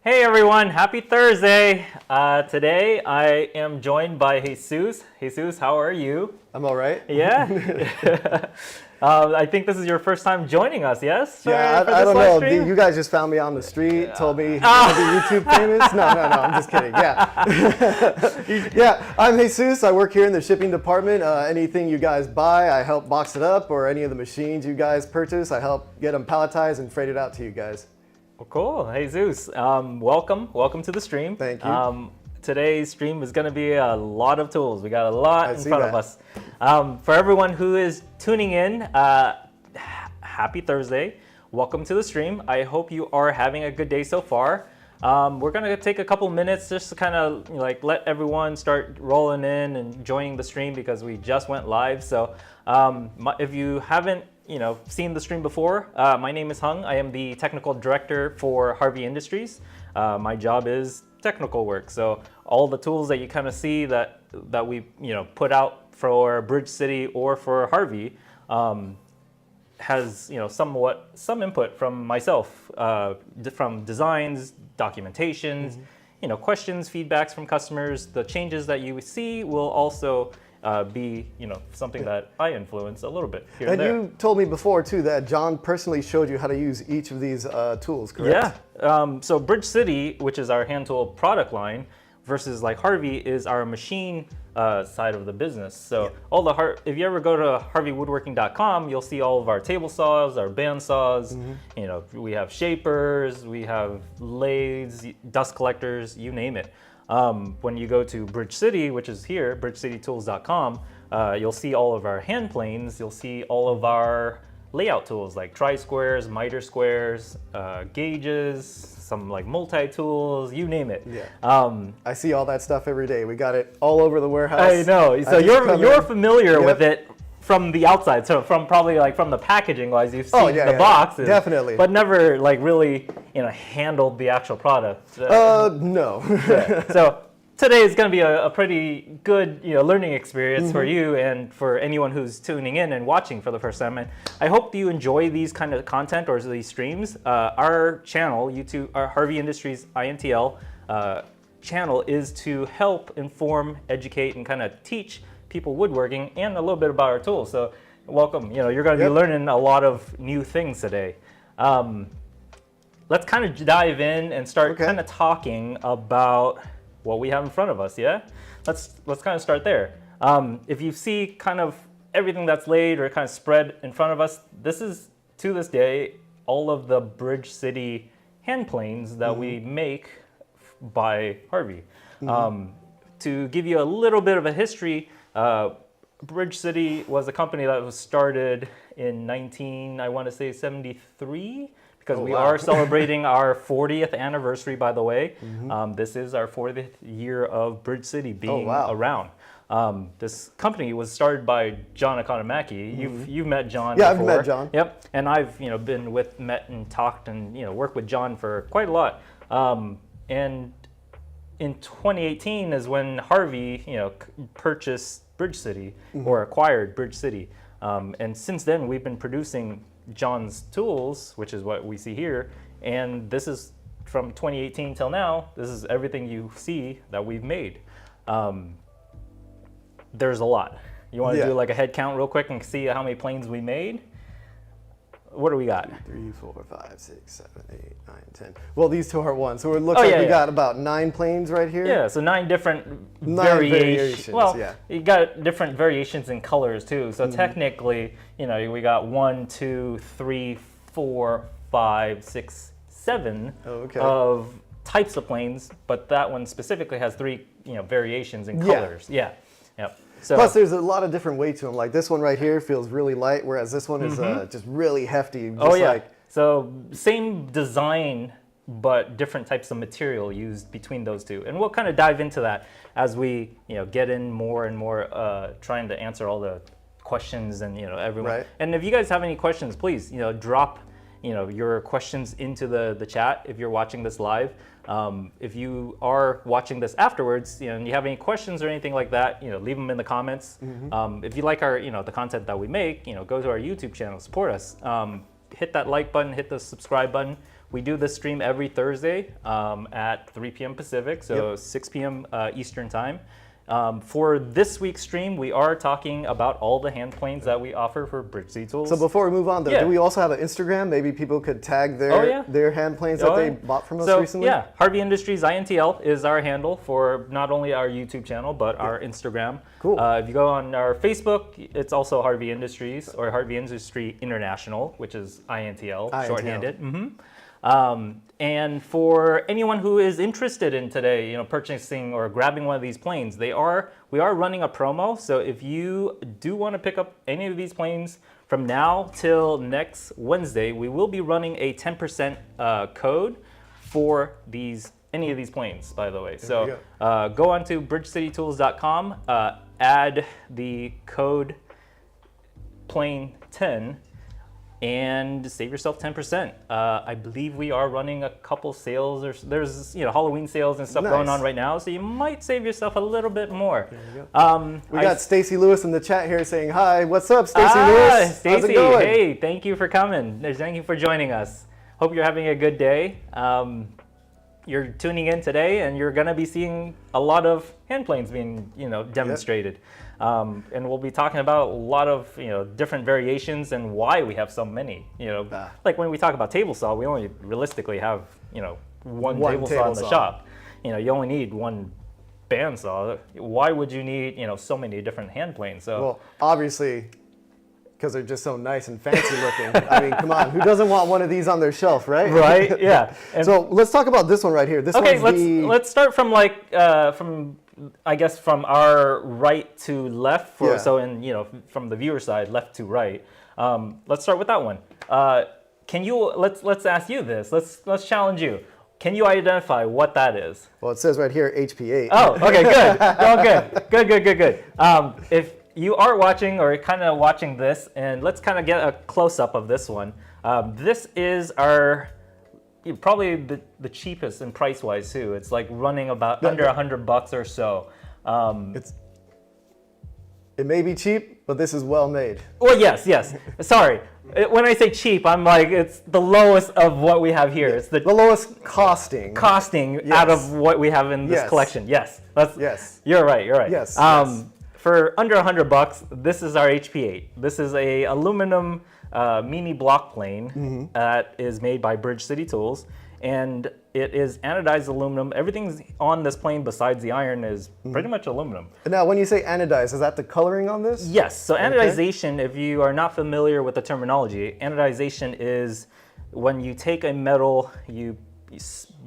Hey everyone, happy Thursday. Today I am joined by Jesus. Jesus, how are you? I'm all right. Yeah? I think this is your first time joining us, yes? Yeah, I don't know. You guys just found me on the street, told me to be YouTube famous. No, I'm just kidding. Yeah. Yeah, I'm Jesus. I work here in the shipping department. Anything you guys buy, I help box it up, or any of the machines you guys purchase, I help get them palletized and freighted out to you guys. Well, cool. Jesus, welcome to the stream. Thank you. Today's stream is going to be a lot of tools. We got a lot in front of us. For everyone who is tuning in, happy Thursday. Welcome to the stream. I hope you are having a good day so far. We're going to take a couple minutes just to kind of let everyone start rolling in and joining the stream because we just went live. So if you haven't seen the stream before, my name is Hung. I am the technical director for Harvey Industries. My job is technical work. So all the tools that you kind of see that we put out for Bridge City or for Harvey has some input from myself, from designs, documentations, questions, feedbacks from customers. The changes that you see will also be something that I influence a little bit here and there. You told me before too that John personally showed you how to use each of these tools, correct? Yeah. So Bridge City, which is our hand tool product line, versus like Harvey is our machine side of the business. So all the if you ever go to harveywoodworking.com, you'll see all of our table saws, our band saws. We have shapers, we have lathes, dust collectors, you name it. When you go to Bridge City, which is here, bridgecitytools.com, you'll see all of our hand planes. You'll see all of our layout tools like tri-squares, miter squares, gauges, some like multi-tools, you name it. Yeah. I see all that stuff every day. We got it all over the warehouse. I know. So you're familiar with it from the outside, so from probably from the packaging wise, you've seen the boxes, definitely, but never really handled the actual product. No. So today is going to be a pretty good learning experience for you and for anyone who's tuning in and watching for the first time. And I hope you enjoy these kind of content or these streams. Our channel, YouTube, our Harvey Industries INTL channel, is to help inform, educate, and kind of teach people woodworking and a little bit about our tools. So welcome. You're going to be learning a lot of new things today. Let's kind of dive in and start kind of talking about what we have in front of us. Yeah, let's kind of start there. If you see kind of everything that's laid or kind of spread in front of us, this is to this day all of the Bridge City hand planes that we make by Harvey. To give you a little bit of a history, Bridge City was a company that was started in 1973, because we are celebrating our 40th anniversary, by the way. This is our 40th year of Bridge City being around. This company was started by John Economaki. You've met John before. I've met John. Yep, and I've been met and talked and worked with John for quite a lot. And in 2018 is when Harvey purchased Bridge City or acquired Bridge City. And since then we've been producing John's tools, which is what we see here. And this is from 2018 till now, this is everything you see that we've made. There's a lot. You want to do like a head count real quick and see how many planes we made? What do we got? 3, 4, 5, 6, 7, 8, 9, 10. Well, these two are one. So it looks like we got about 9 planes right here. Yeah, so 9 different variations. Well, yeah. You got different variations in colors too. So technically, we got 1, 2, 3, 4, 5, 6, 7 of types of planes, but that one specifically has 3, variations in colors. Yeah. Yep. So, plus, there's a lot of different weight to them. Like this one right here feels really light, whereas this one is just really hefty. So same design, but different types of material used between those two. And we'll kind of dive into that as we get in more and more, trying to answer all the questions and everyone. Right. And if you guys have any questions, please drop your questions into the chat if you're watching this live. If you are watching this afterwards, and you have any questions or anything like that, leave them in the comments. If you like our, the content that we make, go to our YouTube channel, support us. Hit that like button, hit the subscribe button. We do this stream every Thursday at 3 p.m. Pacific, so 6 p.m. Eastern time. For this week's stream, we are talking about all the hand planes that we offer for Bridge City Tools. So before we move on, though, do we also have an Instagram? Maybe people could tag their hand planes that they bought from us recently? Yeah, Harvey Industries INTL is our handle for not only our YouTube channel, but our Instagram. Cool. If you go on our Facebook, it's also Harvey Industries or Harvey Industry International, which is INTL. Shorthanded. And for anyone who is interested in today, purchasing or grabbing one of these planes, we are running a promo. So if you do want to pick up any of these planes from now till next Wednesday, we will be running a 10% code for any of these planes, by the way. So go on to bridgecitytools.com, add the code plane 10. And save yourself 10%. I believe we are running a couple sales, or there's Halloween sales and stuff going on right now, so you might save yourself a little bit more. We got Stacy Lewis in the chat here saying hi. What's up, Stacy Lewis? Stacy, hey, thank you for coming. Thank you for joining us. Hope you're having a good day. You're tuning in today, and you're going to be seeing a lot of hand planes being demonstrated. And we'll be talking about a lot of different variations and why we have so many. Like when we talk about table saw, we only realistically have one table saw in the shop. You only need one bandsaw. Why would you need so many different hand planes? So well, obviously, because they're just so nice and fancy looking. I mean, come on, who doesn't want one of these on their shelf, right? Right. Yeah. And so let's talk about this one right here. This let's start from from our right to left. So from the viewer side, left to right. Let's start with that one. Can you let's ask you this. Let's challenge you. Can you identify what that is? Well, it says right here HP8. Oh, okay, good. Good. If you are watching or kind of watching this, and let's kind of get a close-up of this one. This is our probably the cheapest in price-wise too. It's like running about under $100 or so. It may be cheap, but this is well made. Well, yes. Sorry. When I say cheap, I'm like, it's the lowest of what we have here. It's the lowest costing out of what we have in this collection. Yes. You're right. Yes. For under $100, this is our HP8. This is a aluminum mini block plane that is made by Bridge City Tools, and it is anodized aluminum. Everything's on this plane besides the iron is pretty much aluminum. Now, when you say anodized, is that the coloring on this? Yes. So anodization, if you are not familiar with the terminology, anodization is when you take a metal, you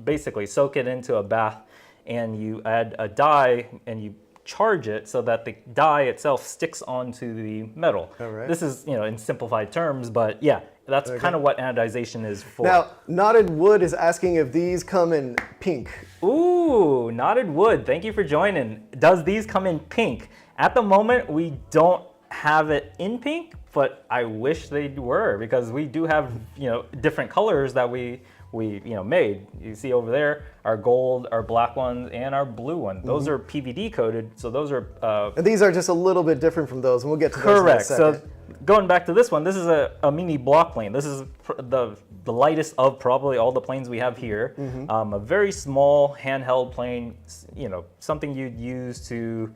basically soak it into a bath, and you add a dye, and you charge it so that the die itself sticks onto the metal. This is, in simplified terms, but yeah, that's kind of what anodization is for. Now, Knotted Wood is asking if these come in pink. Ooh, Knotted Wood, thank you for joining. Does these come in pink? At the moment, we don't have it in pink, but I wish they were, because we do have, different colors that we made. You see over there, our gold, our black ones, and our blue one. Those are PVD coated, so those are... and these are just a little bit different from those, and we'll get to those in a second. So going back to this one, this is a mini block plane. This is the lightest of probably all the planes we have here. A very small handheld plane, something you'd use to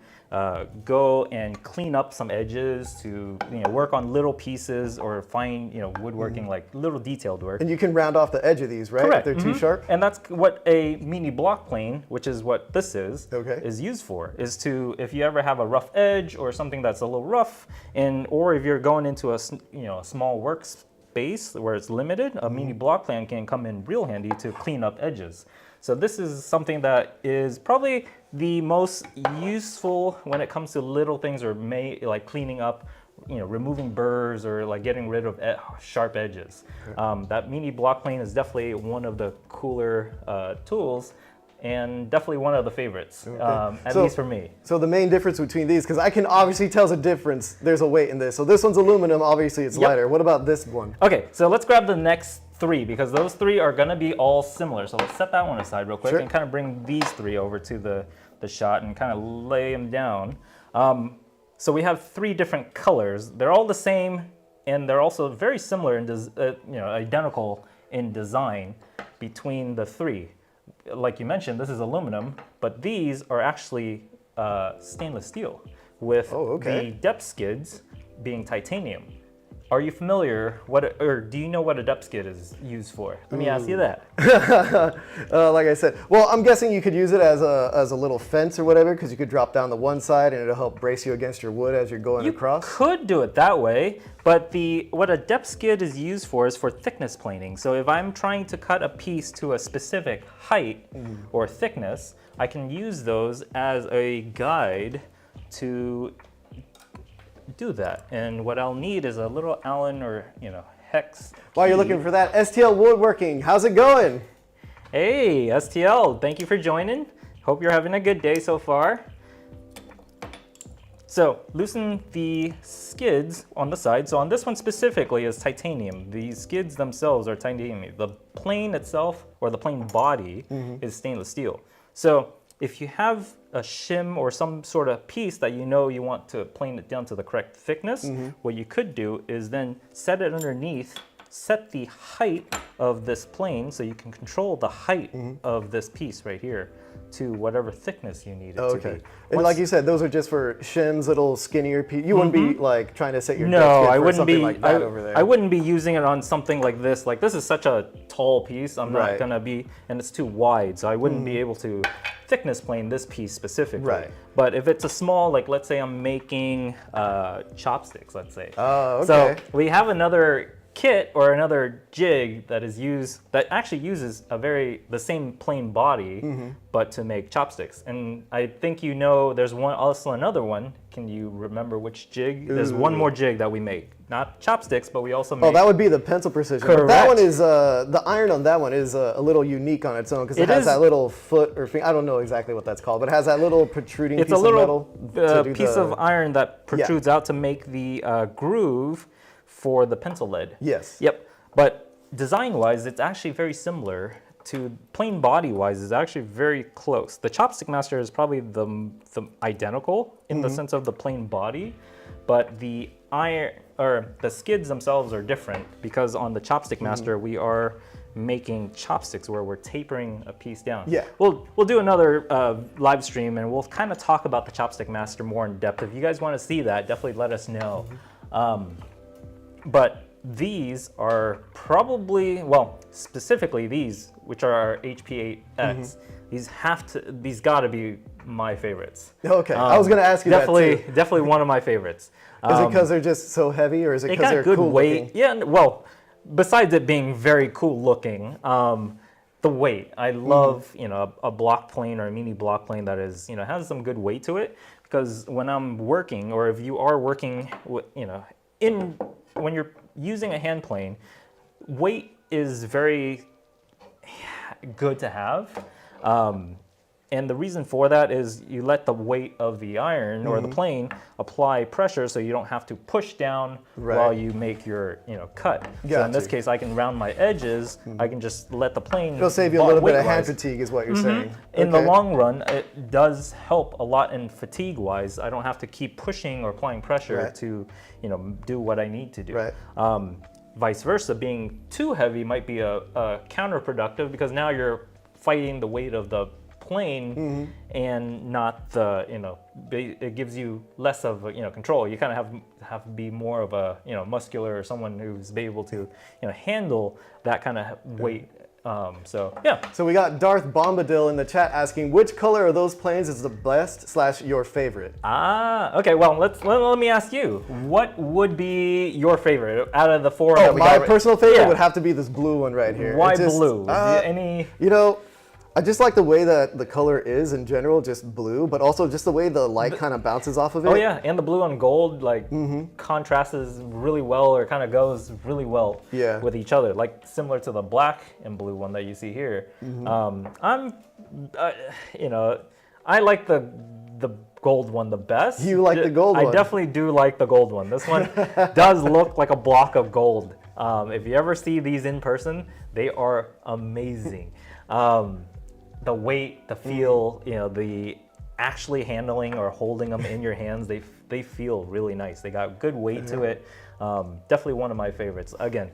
go and clean up some edges, to work on little pieces or fine woodworking, like little detailed work. And you can round off the edge of these, right? Correct. If they're too sharp. And that's what a mini block plane, which is what this is used for. Is to, if you ever have a rough edge or something that's a little rough, or if you're going into a small workspace where it's limited, a mini block plane can come in real handy to clean up edges. So this is something that is probably the most useful when it comes to little things, or like cleaning up, removing burrs, or like getting rid of sharp edges. That mini block plane is definitely one of the cooler tools, and definitely one of the favorites, at least for me. So the main difference between these, because I can obviously tell the difference, there's a weight in this. So this one's aluminum, obviously it's lighter. What about this one? Okay, so let's grab the next three, because those three are gonna be all similar. So let's set that one aside real quick and kind of bring these three over to the shot and kind of lay them down. So we have three different colors. They're all the same, and they're also very similar in identical in design. between the three. Like you mentioned, this is aluminum, but these are actually stainless steel with the depth skids being titanium. Are you familiar, or do you know what a depth skid is used for? Let me ask you that. Like I said, well, I'm guessing you could use it as a little fence or whatever, because you could drop down the one side and it'll help brace you against your wood as you're going across. You could do it that way, but what a depth skid is used for is for thickness planing. So if I'm trying to cut a piece to a specific height or thickness, I can use those as a guide to do that. And what I'll need is a little Allen or hex key. While you're looking for that, STL Woodworking, how's it going? Hey STL, thank you for joining. Hope you're having a good day so far. So loosen the skids on the side. So on this one specifically is titanium. The skids themselves are titanium. The plane itself, or the plane body, is stainless steel. So if you have a shim or some sort of piece that you want to plane it down to the correct thickness, what you could do is then set it underneath, set the height of this plane so you can control the height of this piece right here to whatever thickness you need it to be. And like you said, those are just for shims, little skinnier pieces. You wouldn't be like trying to set your I wouldn't something be like that over there. I wouldn't be using it on something like this. Like this is such a tall piece. I'm not gonna be, and it's too wide, so I wouldn't be able to thickness plane this piece specifically. Right. But if it's a small, like let's say I'm making chopsticks, let's say. Oh, okay. So we have another kit or another jig that actually uses the same plane body, but to make chopsticks. And I think there's also another one. Can you remember which jig? There's one more jig that we make. Not chopsticks, but we also make. Oh, that would be the pencil precision. Correct. That one is, the iron on that one is a little unique on its own, because it has that little foot or finger. I don't know exactly what that's called, but it has that little protruding piece of metal. It's a little piece of iron that protrudes out to make the groove for the pencil lead. Yes. Yep. But design-wise, it's actually very similar to plane body-wise. Is actually very close. The Chopstick Master is probably the identical in the sense of the plane body, but the iron or the skids themselves are different, because on the Chopstick Master we are making chopsticks where we're tapering a piece down. Yeah. We'll do another live stream and we'll kind of talk about the Chopstick Master more in depth. If you guys want to see that, definitely let us know. But these are probably, specifically these, which are our HP6 FX, these gotta be my favorites. Okay, I was gonna ask you that too. Definitely one of my favorites. Is it because they're just so heavy, or is it because they're good cool weight? looking? Yeah, well, besides it being very cool looking, the weight. I love, a block plane or a mini block plane that is, has some good weight to it, because when I'm working, or if you are working with, when you're using a hand plane, weight is very good to have. And the reason for that is you let the weight of the iron or the plane apply pressure, so you don't have to push down while you make your cut. So in this case, I can round my edges. I can just let the plane. It'll save you a little bit of hand fatigue, is what you're saying. In the long run, it does help a lot in fatigue-wise. I don't have to keep pushing or applying pressure to, do what I need to do. Right. Vice versa, being too heavy might be a counterproductive, because now you're fighting the weight of the plane and not the, it gives you less of control. You kind of have to be more of a muscular, or someone who's able to handle that kind of weight. So yeah. So we got Darth Bombadil in the chat asking, which color of those planes is the best / your favorite? Okay. Well, let me ask you, what would be your favorite out of the four? My personal favorite would have to be this blue one right here. Why blue? Any? I just like the way that the color is in general, just blue, but also just the way the light kind of bounces off of it. Oh yeah, and the blue on gold contrasts really well, or kind of goes really well with each other, like similar to the black and blue one that you see here. I like the gold one the best. You like the gold one? I definitely do like the gold one. This one does look like a block of gold. If you ever see these in person, they are amazing. The weight, the feel, the actually handling or holding them in your hands, they feel really nice. They got good weight to it. Definitely one of my favorites. Again,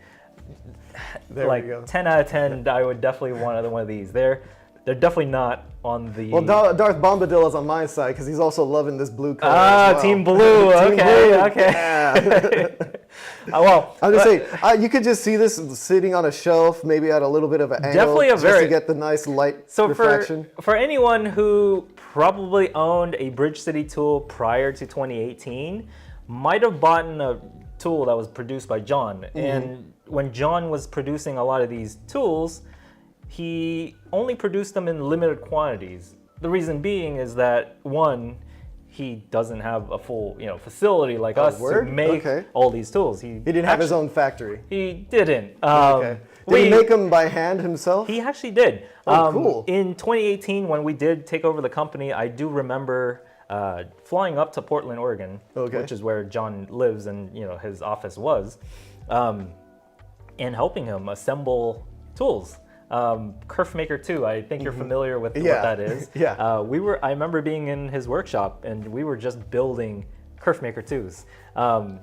There like we go. 10 out of 10, I would definitely want one of these. They're definitely not on the... Well, Darth Bombadilla's on my side because he's also loving this blue color as well. Team blue. Team Okay, blue. okay. Yeah. Well, I'm just saying, you could just see this sitting on a shelf, maybe at a little bit of an angle, definitely just to get the nice light refraction. For anyone who probably owned a Bridge City tool prior to 2018, might have bought a tool that was produced by John. And when John was producing a lot of these tools, he only produced them in limited quantities. The reason being is that, one, he doesn't have a full facility like us to make all these tools. He didn't have his own factory. He didn't. Did he make them by hand himself? He actually did. Oh, cool. In 2018, when we did take over the company, I do remember flying up to Portland, Oregon, which is where John lives and his office was, and helping him assemble tools. Kerf Maker 2, I think you're familiar with what that is. Yeah. I remember being in his workshop and we were just building Kerf Maker 2s,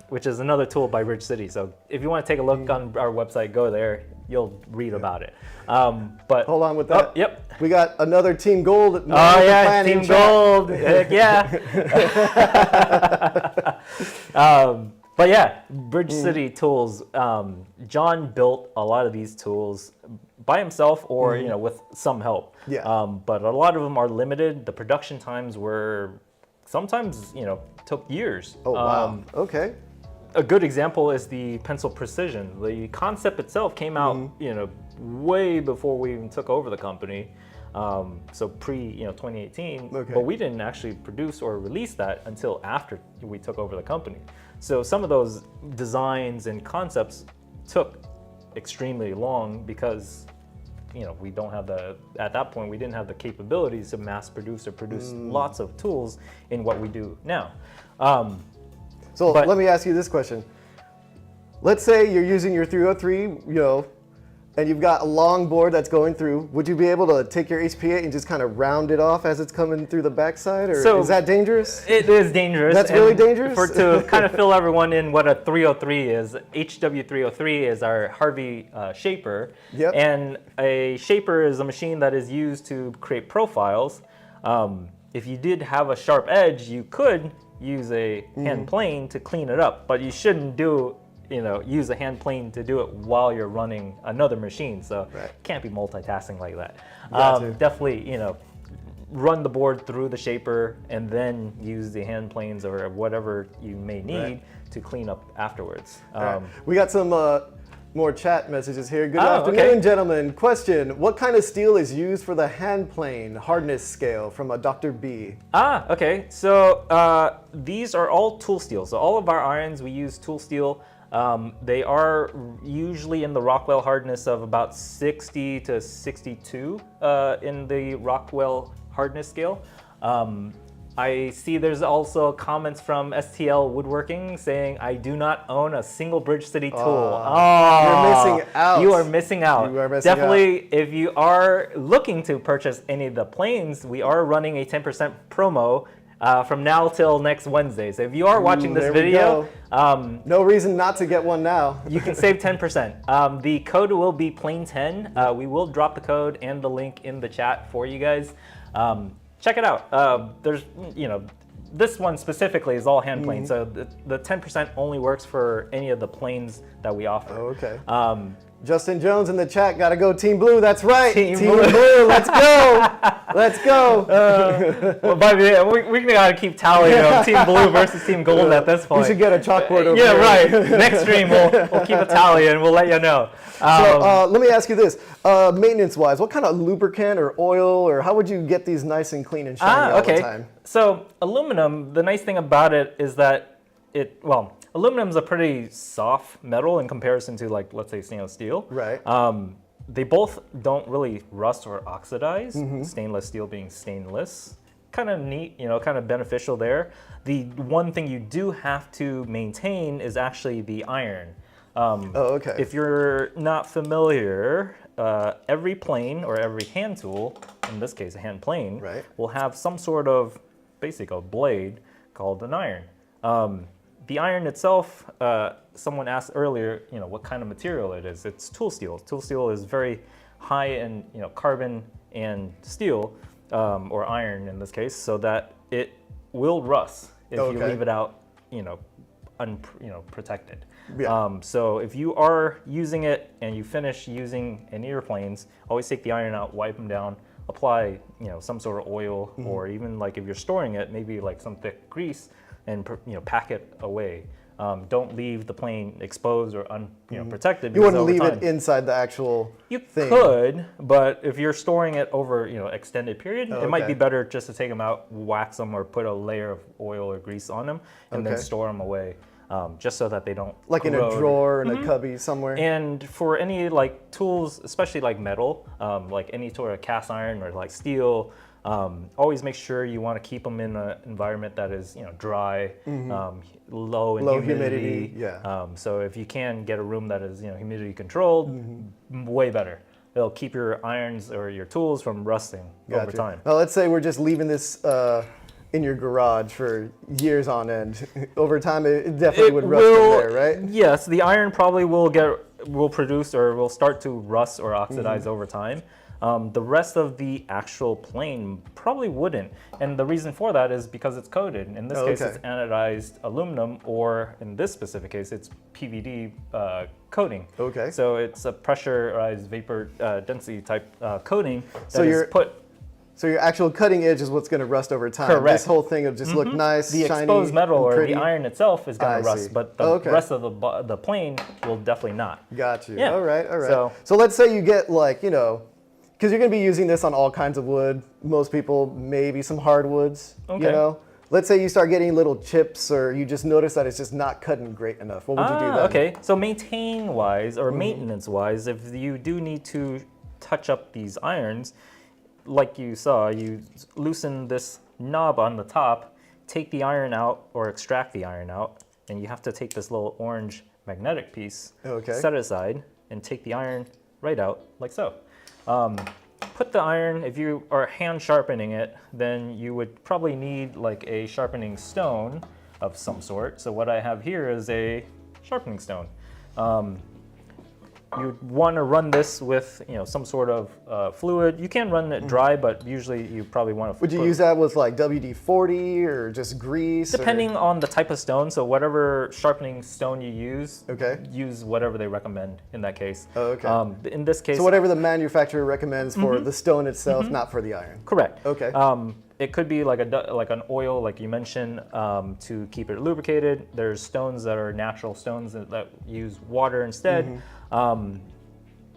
which is another tool by Bridge City. So if you want to take a look on our website, go there. You'll read about it. But hold on with that. Yep. We got another Team Gold. Oh yeah, Team Gold. Heck yeah. But yeah, Bridge City Tools. John built a lot of these tools by himself or with some help. Yeah. But a lot of them are limited. The production times were sometimes took years. Oh wow. Okay. A good example is the pencil precision. The concept itself came out way before we even took over the company. So pre 2018, but we didn't actually produce or release that until after we took over the company. So some of those designs and concepts took extremely long because we don't have at that point we didn't have the capabilities to mass produce or produce lots of tools in what we do now. So let me ask you this question. Let's say you're using your 303, and you've got a long board that's going through. Would you be able to take your HP8 and just kind of round it off as it's coming through the backside, or is that dangerous? It is dangerous. That's really dangerous? To kind of fill everyone in what a 303 is, HW303 is our Harvey shaper. Yep. And a shaper is a machine that is used to create profiles. If you did have a sharp edge, you could use a hand plane to clean it up, but you shouldn't use a hand plane to do it while you're running another machine. So can't be multitasking like that. Definitely, run the board through the shaper and then use the hand planes or whatever you may need to clean up afterwards. We got some more chat messages here. Good afternoon, gentlemen. Question: what kind of steel is used for the hand plane hardness scale from a Dr. B? Okay. So these are all tool steel. So all of our irons, we use tool steel. They are usually in the Rockwell hardness of about 60 to 62 in the Rockwell hardness scale. I see there's also comments from STL Woodworking saying, I do not own a single Bridge City tool. You're missing out. You are missing out. You are missing Definitely, out. If you are looking to purchase any of the planes, we are running a 10% promo from now till next Wednesday. So if you are watching this video, no reason not to get one now. You can save 10%. The code will be plane10. We will drop the code and the link in the chat for you guys. Check it out. There's, this one specifically is all hand planes. So the 10% only works for any of the planes that we offer. Okay. Justin Jones in the chat, gotta go Team Blue. That's right. Team Blue. Let's go. Let's go. We gotta keep tallying of Team Blue versus Team Gold at this point. We should get a chalkboard over here. Right. Next stream, we'll keep a tally and we'll let you know. So let me ask you this. Maintenance-wise, what kind of lubricant or oil, or how would you get these nice and clean and shiny all the time? So aluminum, the nice thing about it is that aluminum is a pretty soft metal in comparison to, like, let's say stainless steel. Right. They both don't really rust or oxidize. Stainless steel being stainless. Kind of neat, kind of beneficial there. The one thing you do have to maintain is actually the iron. If you're not familiar, every plane or every hand tool, in this case a hand plane, will have some sort of, basically a blade called an iron. The iron itself, someone asked earlier, what kind of material it is. It's tool steel. Tool steel is very high in carbon and steel, or iron in this case, so that it will rust if you leave it out, protected. Yeah. So if you are using it and you finish using any of your planes, always take the iron out, wipe them down, apply some sort of oil, or even like if you're storing it, maybe like some thick grease, and pack it away. Don't leave the plane exposed or protected. You wouldn't leave it inside the actual You thing. could, but if you're storing it over extended period, it might be better just to take them out, wax them, or put a layer of oil or grease on them, and then store them away, just so that they don't like corrode. In a drawer, in a cubby somewhere. And for any like tools, especially like metal, like any sort of cast iron or like steel, always make sure you want to keep them in an environment that is dry, low in humidity. Yeah. So if you can get a room that is humidity controlled, way better. It'll keep your irons or your tools from rusting over time. Now let's say we're just leaving this in your garage for years on end. Over time, it definitely would rust in there, right? Yes, the iron probably will produce or will start to rust or oxidize over time. The rest of the actual plane probably wouldn't. And the reason for that is because it's coated. In this case, it's anodized aluminum, or in this specific case, it's PVD coating. Okay. So it's a pressurized vapor density type coating that is put. So your actual cutting edge is what's going to rust over time. Correct. This whole thing will just look nice, the shiny, exposed metal or pretty. the iron itself is going to rust, but the rest of the plane will definitely not. Got you. Yeah. All right. So let's say you get like, because you're going to be using this on all kinds of wood. Most people, maybe some hardwoods, Let's say you start getting little chips, or you just notice that it's just not cutting great enough. What would you do then? Okay. So maintenance-wise or maintenance-wise, if you do need to touch up these irons, like you saw, you loosen this knob on the top, take the iron out or extract the iron out, and you have to take this little orange magnetic piece, set it aside, and take the iron right out like so. Put the iron, if you are hand sharpening it, then you would probably need like a sharpening stone of some sort. So what I have here is a sharpening stone. You want to run this with some sort of fluid. You can run it dry, but usually you probably want to. Would you use that with like WD-40 or just grease? Depending on the type of stone. So whatever sharpening stone you use, use whatever they recommend in that case. In this case, so whatever the manufacturer recommends for the stone itself, not for the iron. Correct. Okay. It could be like an oil, like you mentioned, to keep it lubricated. There's stones that are natural stones that use water instead.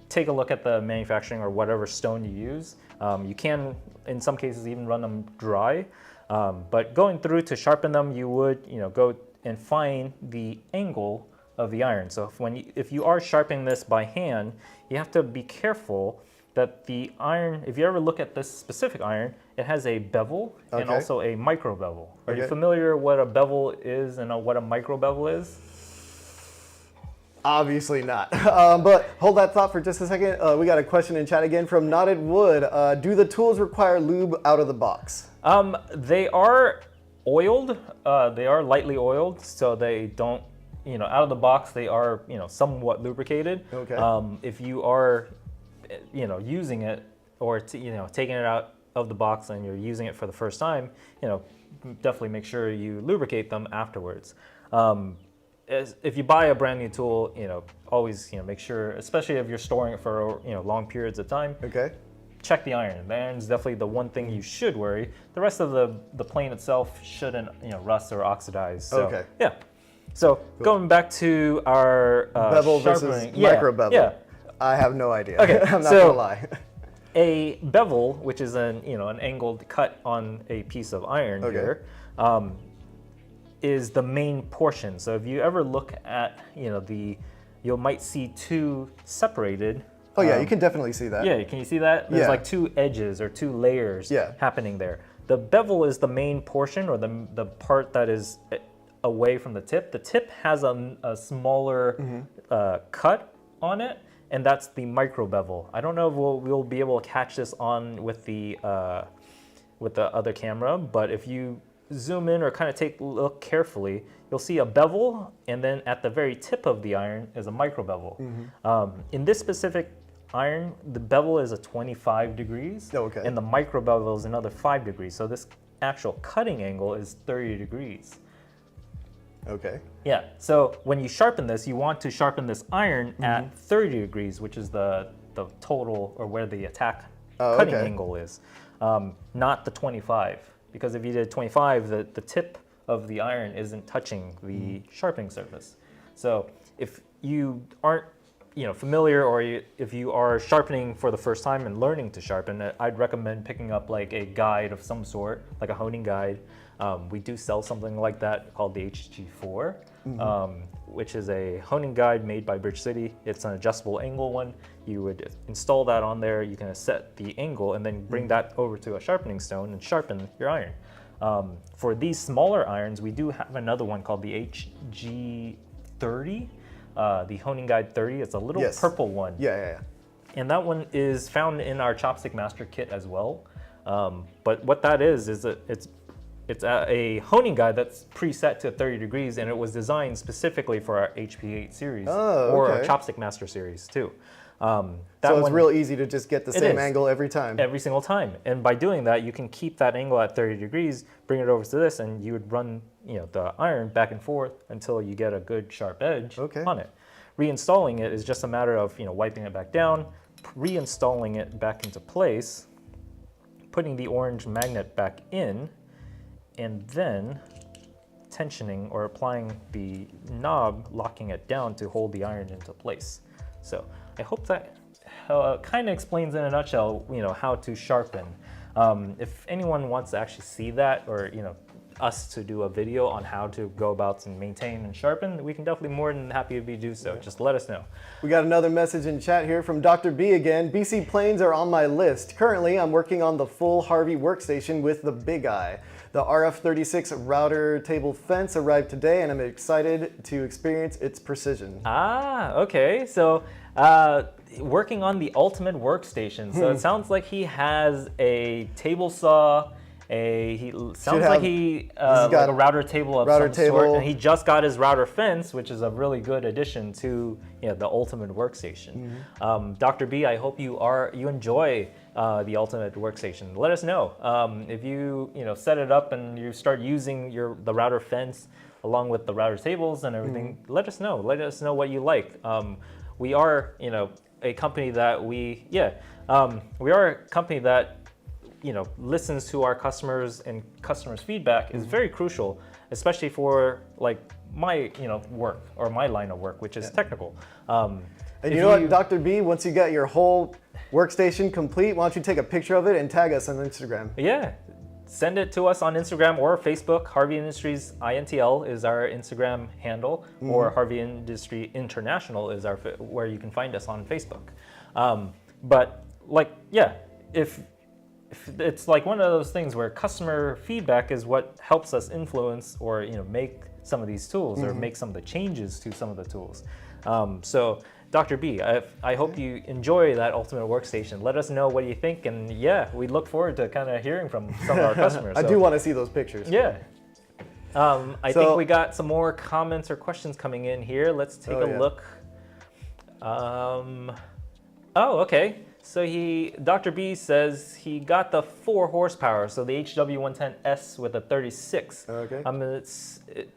Take a look at the manufacturing or whatever stone you use. You can, in some cases, even run them dry. But going through to sharpen them, you would go and find the angle of the iron. So if you are sharpening this by hand, you have to be careful that the iron, if you ever look at this specific iron, it has a bevel and also a micro bevel. Are you familiar what a bevel is and what a micro bevel is? Obviously not. But hold that thought for just a second. We got a question in chat again from Knotted Wood. Do the tools require lube out of the box? They are oiled. They are lightly oiled, so they don't, out of the box, they are, somewhat lubricated. If you are using it or taking it out of the box and you're using it for the first time, definitely make sure you lubricate them afterwards. If you buy a brand new tool, always make sure, especially if you're storing it for long periods of time. Check the iron. The iron is definitely the one thing you should worry. The rest of the plane itself shouldn't rust or oxidize. So, yeah. So going back to our bevel versus micro bevel. I have no idea. I'm not gonna lie. A bevel, which is an angled cut on a piece of iron here, is the main portion. So if you ever look at you might see two separated. Oh yeah, you can definitely see that. Yeah, can you see that? There's like two edges or two layers happening there. The bevel is the main portion, or the part that is away from the tip. The tip has a smaller cut on it, and that's the micro bevel. I don't know if we'll be able to catch this on with the other camera, but if you zoom in or kind of look carefully, you'll see a bevel, and then at the very tip of the iron is a micro bevel. In this specific iron, the bevel is a 25 degrees, and the micro bevel is another 5 degrees. So this actual cutting angle is 30 degrees. Okay. Yeah, so when you sharpen this, you want to sharpen this iron at 30 degrees, which is the total, or where the attack cutting angle is, not the 25. Because if you did 25, the tip of the iron isn't touching the sharpening surface. So if you aren't familiar, or if you are sharpening for the first time and learning to sharpen, I'd recommend picking up like a guide of some sort, like a honing guide. We do sell something like that called the HG4, which is a honing guide made by Bridge City. It's an adjustable angle one. You would install that on there. You can set the angle and then bring that over to a sharpening stone and sharpen your iron. For these smaller irons, we do have another one called the HG30. The Honing Guide 30, it's a little purple one. And that one is found in our Chopstick Master Kit as well. But what that is it's a honing guide that's preset to 30 degrees, and it was designed specifically for our HP8 series or our Chopstick Master series too. So it's real easy to just get the same angle every time. Every single time. And by doing that, you can keep that angle at 30 degrees, bring it over to this, and you would run the iron back and forth until you get a good sharp edge on it. Reinstalling it is just a matter of wiping it back down, reinstalling it back into place, putting the orange magnet back in, and then tensioning or applying the knob, locking it down to hold the iron into place. So I hope that kind of explains in a nutshell, how to sharpen. If anyone wants to actually see that, or us to do a video on how to go about and maintain and sharpen, we can definitely more than happy to do so. Just let us know. We got another message in chat here from Dr. B again. BC planes are on my list. Currently, I'm working on the full Harvey workstation with the Big Eye. The RF36 router table fence arrived today, and I'm excited to experience its precision. Okay. So working on the ultimate workstation. So it sounds like he has a table saw, like a router table of some sort, and he just got his router fence, which is a really good addition to the ultimate workstation. Dr. B, I hope you enjoy the ultimate workstation. Let us know if you set it up and you start using the router fence along with the router tables and everything. Let us know. Let us know what you like. We are a company that listens to our customers, and customers' feedback is very crucial, especially for like my work, or my line of work, which is technical. And you know what, Dr. B, once you got your whole workstation complete, why don't you take a picture of it and tag us on Instagram? Yeah, send it to us on Instagram or Facebook. Harvey Industries INTL is our Instagram handle, or Harvey Industry International is where you can find us on Facebook. But if it's like one of those things where customer feedback is what helps us influence or make some of these tools or make some of the changes to some of the tools. So Dr. B, I hope you enjoy that ultimate workstation. Let us know what you think, and we look forward to kind of hearing from some of our customers. I do want to see those pictures. Yeah. I think we got some more comments or questions coming in here. Let's take a look. Okay. So Dr. B says he got the 4 horsepower, so the HW110S with a 36. Okay.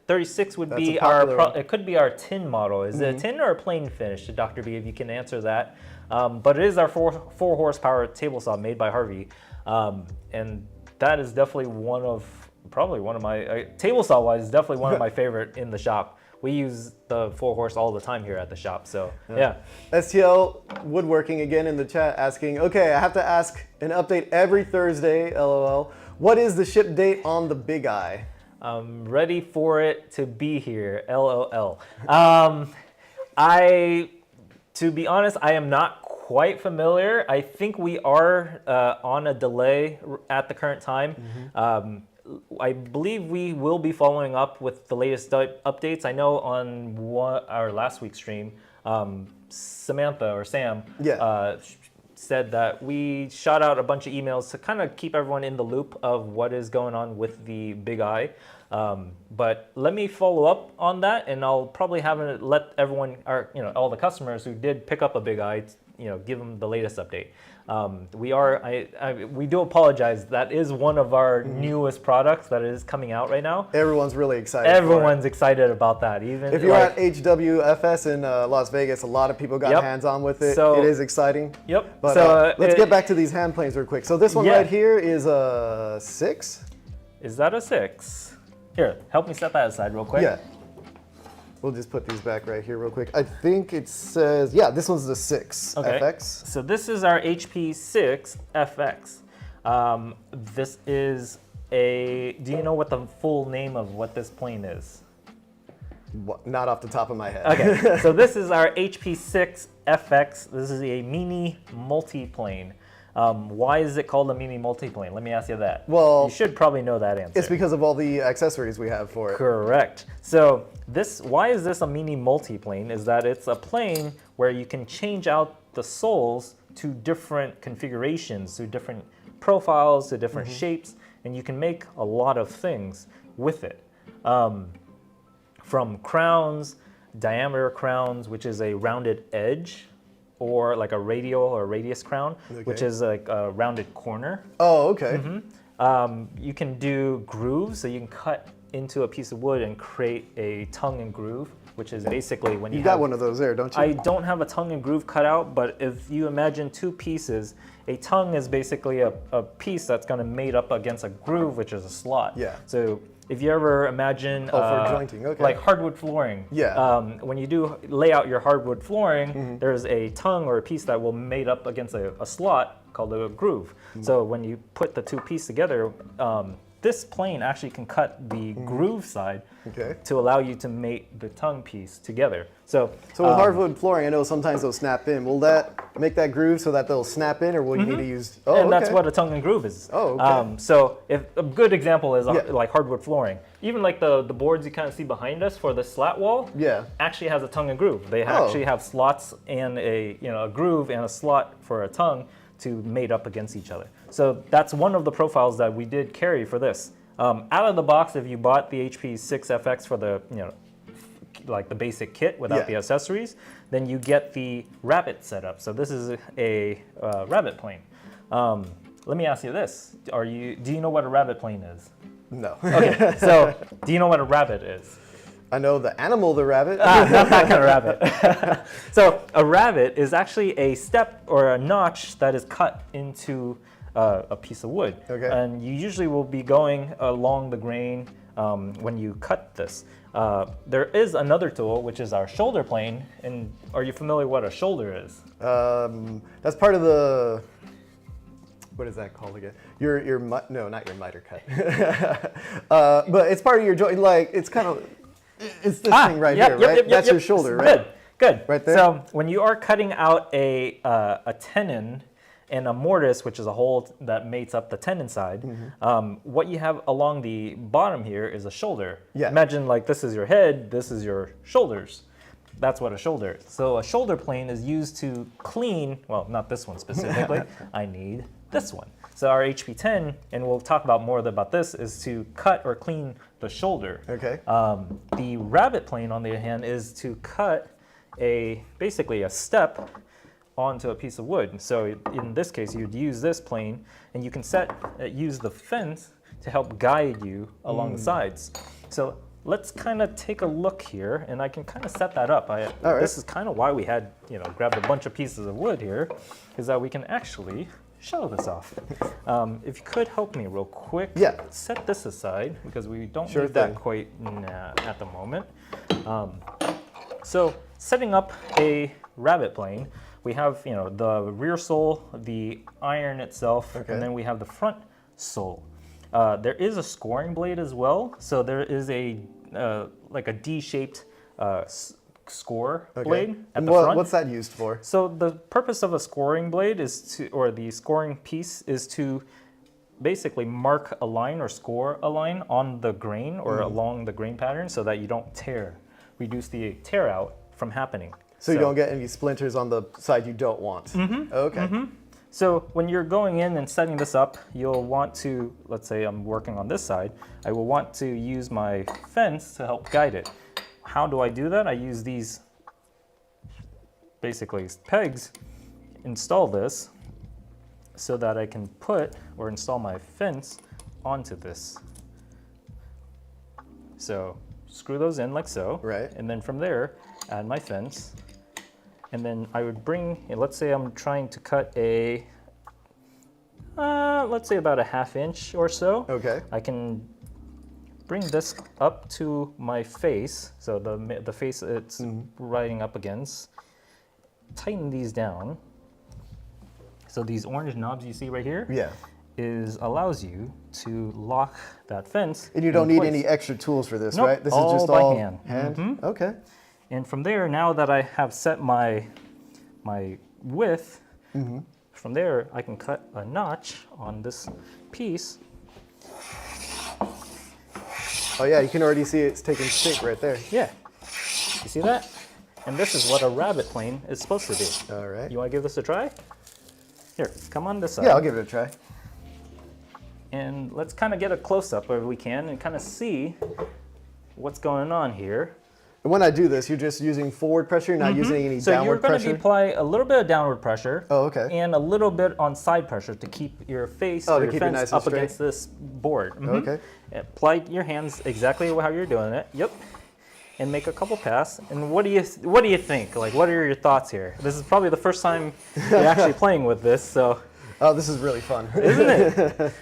36 would be it could be our tin model. Is it a tin or a plain finish, Dr. B, if you can answer that. But it is our 4 horsepower table saw made by Harvey. And that is definitely probably one of my, table saw wise, definitely one of my favorite in the shop. We use the 4 horse all the time here at the shop, so yeah. STL Woodworking again in the chat asking, okay, I have to ask an update every Thursday, LOL. What is the ship date on the Big Eye? I'm ready for it to be here, LOL. To be honest, I am not quite familiar. I think we are on a delay at the current time. I believe we will be following up with the latest updates. I know on our last week's stream, Samantha or Sam said that we shot out a bunch of emails to kind of keep everyone in the loop of what is going on with the Big Eye. But let me follow up on that, and I'll probably let everyone, all the customers who did pick up a Big Eye, give them the latest update. We do apologize. That is one of our newest products that is coming out right now. Everyone's really excited. Everyone's excited about that. Even if you're at HWFS in Las Vegas, a lot of people got hands-on with it. So, it is exciting. Yep. But let's get back to these hand planes real quick. So this one right here is a 6. Is that a 6? Here, help me set that aside real quick. Yeah. We'll just put these back right here real quick. I think it says, this one's the 6 FX. So this is our HP6 FX. This is do you know what the full name of what this plane is? Not off the top of my head. Okay, so this is our HP6 FX. This is a mini multiplane. Why is it called a mini multiplane? Let me ask you that. Well, you should probably know that answer. It's because of all the accessories we have for it. Correct. So why is this a mini multiplane? Is that it's a plane where you can change out the soles to different configurations, to different profiles, to different shapes, and you can make a lot of things with it. From crowns, diameter crowns, which is a rounded edge, or like a radial or radius crown, which is like a rounded corner. Oh, okay. You can do grooves, so you can cut into a piece of wood and create a tongue and groove, which is basically when you got one of those there, don't you? I don't have a tongue and groove cut out, but if you imagine two pieces, a tongue is basically a piece that's going to mate up against a groove, which is a slot. Yeah. So if you ever imagine for jointing, like hardwood flooring, when you do lay out your hardwood flooring, there's a tongue or a piece that will mate up against a slot called a groove. So when you put the two pieces together, this plane actually can cut the groove side to allow you to mate the tongue piece together. So with hardwood flooring, I know sometimes they'll snap in. Will that make that groove so that they'll snap in, or will you need to use? Oh, and that's what a tongue and groove is. Oh, okay. So if a good example is like hardwood flooring, even like the boards you kind of see behind us for the slat wall, actually has a tongue and groove. They actually have slots and a groove and a slot for a tongue to mate up against each other. So that's one of the profiles that we did carry for this. Out of the box, if you bought the HP6 FX for the like the basic kit without the accessories, then you get the rabbit setup. So this is a rabbit plane. Let me ask you this: do you know what a rabbit plane is? No. Okay. So do you know what a rabbit is? I know the animal, the rabbit. Not that kind of rabbit. So a rabbit is actually a step or a notch that is cut into a piece of wood. Okay. And you usually will be going along the grain when you cut this. There is another tool, which is our shoulder plane. And are you familiar what a shoulder is? That's part of the, what is that called again? No, not your miter cut. But it's part of your joint, like it's kind of, it's this thing right here, right? That's your shoulder, right? Good. Right there. So when you are cutting out a tenon and a mortise, which is a hole that mates up the tenon side, what you have along the bottom here is a shoulder. Yeah. Imagine like this is your head, this is your shoulders. That's what a shoulder is. So a shoulder plane is used to clean, well, not this one specifically, I need this one. So our HP10, and we'll talk about more about this, is to cut or clean the shoulder. Okay. The rabbit plane, on the other hand, is to cut basically a step onto a piece of wood. So in this case, you'd use this plane, and you can use the fence to help guide you along the sides. So let's kind of take a look here, and I can kind of set that up. This is kind of why we had grabbed a bunch of pieces of wood here, is that we can actually show this off. If you could help me real quick, set this aside because we don't need that quite at the moment. So setting up a rabbit plane, we have the rear sole, the iron itself, and then we have the front sole. There is a scoring blade as well, so there is a like a D-shaped score blade at the front. What's that used for? So the purpose of a scoring blade or the scoring piece is to basically mark a line or score a line on the grain or along the grain pattern so that you don't reduce the tear out from happening. So you don't get any splinters on the side you don't want. Okay. So when you're going in and setting this up, you'll want to, let's say I'm working on this side, I will want to use my fence to help guide it. How do I do that? I use these basically pegs, install this so that I can put or install my fence onto this. So screw those in like so, right? And then from there, add my fence. And then I would bring, let's say I'm trying to cut a, let's say about a 1/2 inch or so. Okay. I can bring this up to my face, so the face it's riding up against. Tighten these down. So these orange knobs you see right here, allows you to lock that fence. And you don't need any extra tools for this, nope, right? This all is just by all hand. Okay. And from there, now that I have set my width, from there I can cut a notch on this piece. Oh yeah, you can already see it's taking shape right there. Yeah, you see that? And this is what a rabbet plane is supposed to do. All right. You want to give this a try? Here, come on this side. Yeah, I'll give it a try. And let's kind of get a close-up if we can and kind of see what's going on here. And when I do this, you're just using forward pressure, you're not using any so downward pressure? So you're going to apply a little bit of downward pressure. Oh, okay. And a little bit on side pressure to keep your face or your fence nice up straight. against this board. Okay. Apply your hands exactly how you're doing it. Yep. And make a couple passes. And what do you think? Like, what are your thoughts here? This is probably the first time you're actually playing with this, so. Oh, this is really fun. Isn't it?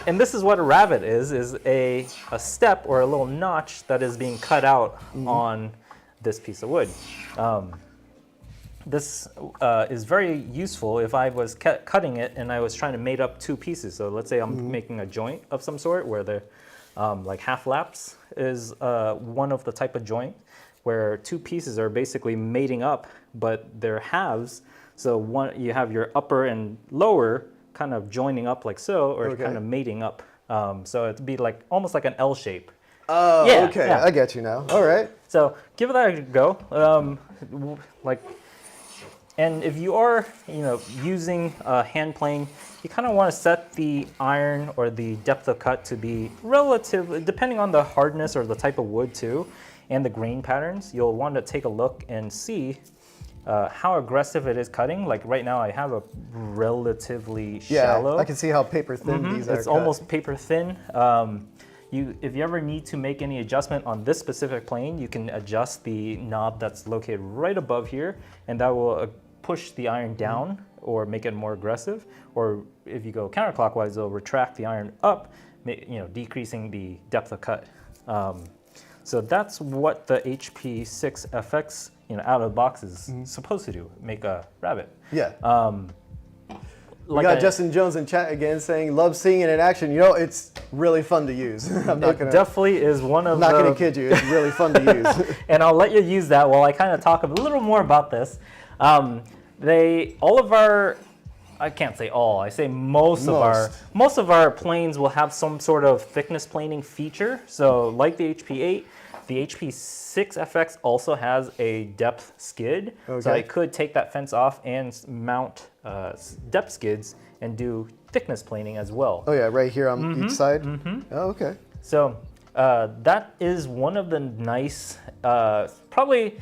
And this is what a rabbet is a step or a little notch that is being cut out on this piece of wood. This is very useful if I was cutting it and I was trying to mate up two pieces. So let's say I'm making a joint of some sort where the like half laps is one of the type of joint where two pieces are basically mating up, but they're halves. So one, you have your upper and lower kind of joining up like so, or kind of mating up. So it'd be like almost like an L shape. Oh, yeah, okay, I get you now. All right. So give that a go. And if you are, using a hand plane, you kind of want to set the iron or the depth of cut to be relatively, depending on the hardness or the type of wood too, and the grain patterns. You'll want to take a look and see how aggressive it is cutting. Like right now, I have a relatively shallow. I can see how paper thin these are. It's almost paper thin. If you ever need to make any adjustment on this specific plane, you can adjust the knob that's located right above here, and that will push the iron down or make it more aggressive. Or if you go counterclockwise, it'll retract the iron up, decreasing the depth of cut. So that's what the HP6 FX, out of the box is supposed to do, make a rabbet. Yeah. We got Justin Jones in chat again saying, love seeing it in action. It's really fun to use. Definitely is one of I'm not going to kid you. It's really fun to use. And I'll let you use that while I kind of talk a little more about this. I can't say all, I say most of our planes will have some sort of thickness planing feature. So like the HP8, the HP6 FX also has a depth skid. Okay. So I could take that fence off and mount depth skids and do thickness planing as well. Oh yeah, right here on each side? Oh, okay. So that is one of the nice, probably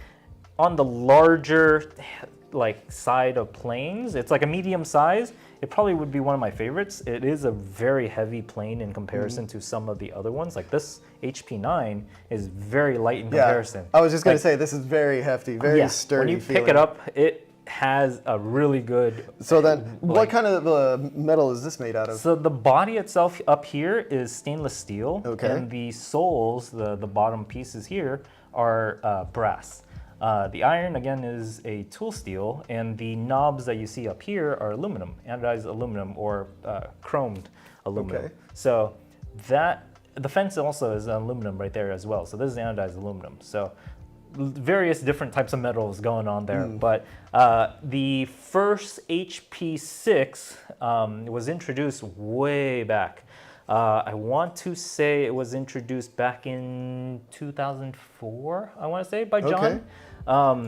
on the larger side of planes. It's like a medium size. It probably would be one of my favorites. It is a very heavy plane in comparison to some of the other ones. Like this HP9 is very light in comparison. I was just going to say, this is very hefty, very sturdy. When you pick it up, it has a really good... So then, what kind of metal is this made out of? So the body itself up here is stainless steel. Okay. And the soles, the bottom pieces here, are brass. The iron, again, is a tool steel, and the knobs that you see up here are aluminum, anodized aluminum or chromed aluminum. Okay. So the fence also is aluminum right there as well. So this is anodized aluminum. So various different types of metals going on there. But the first HP6 was introduced way back. I want to say it was introduced back in 2004, I want to say, by John. Okay.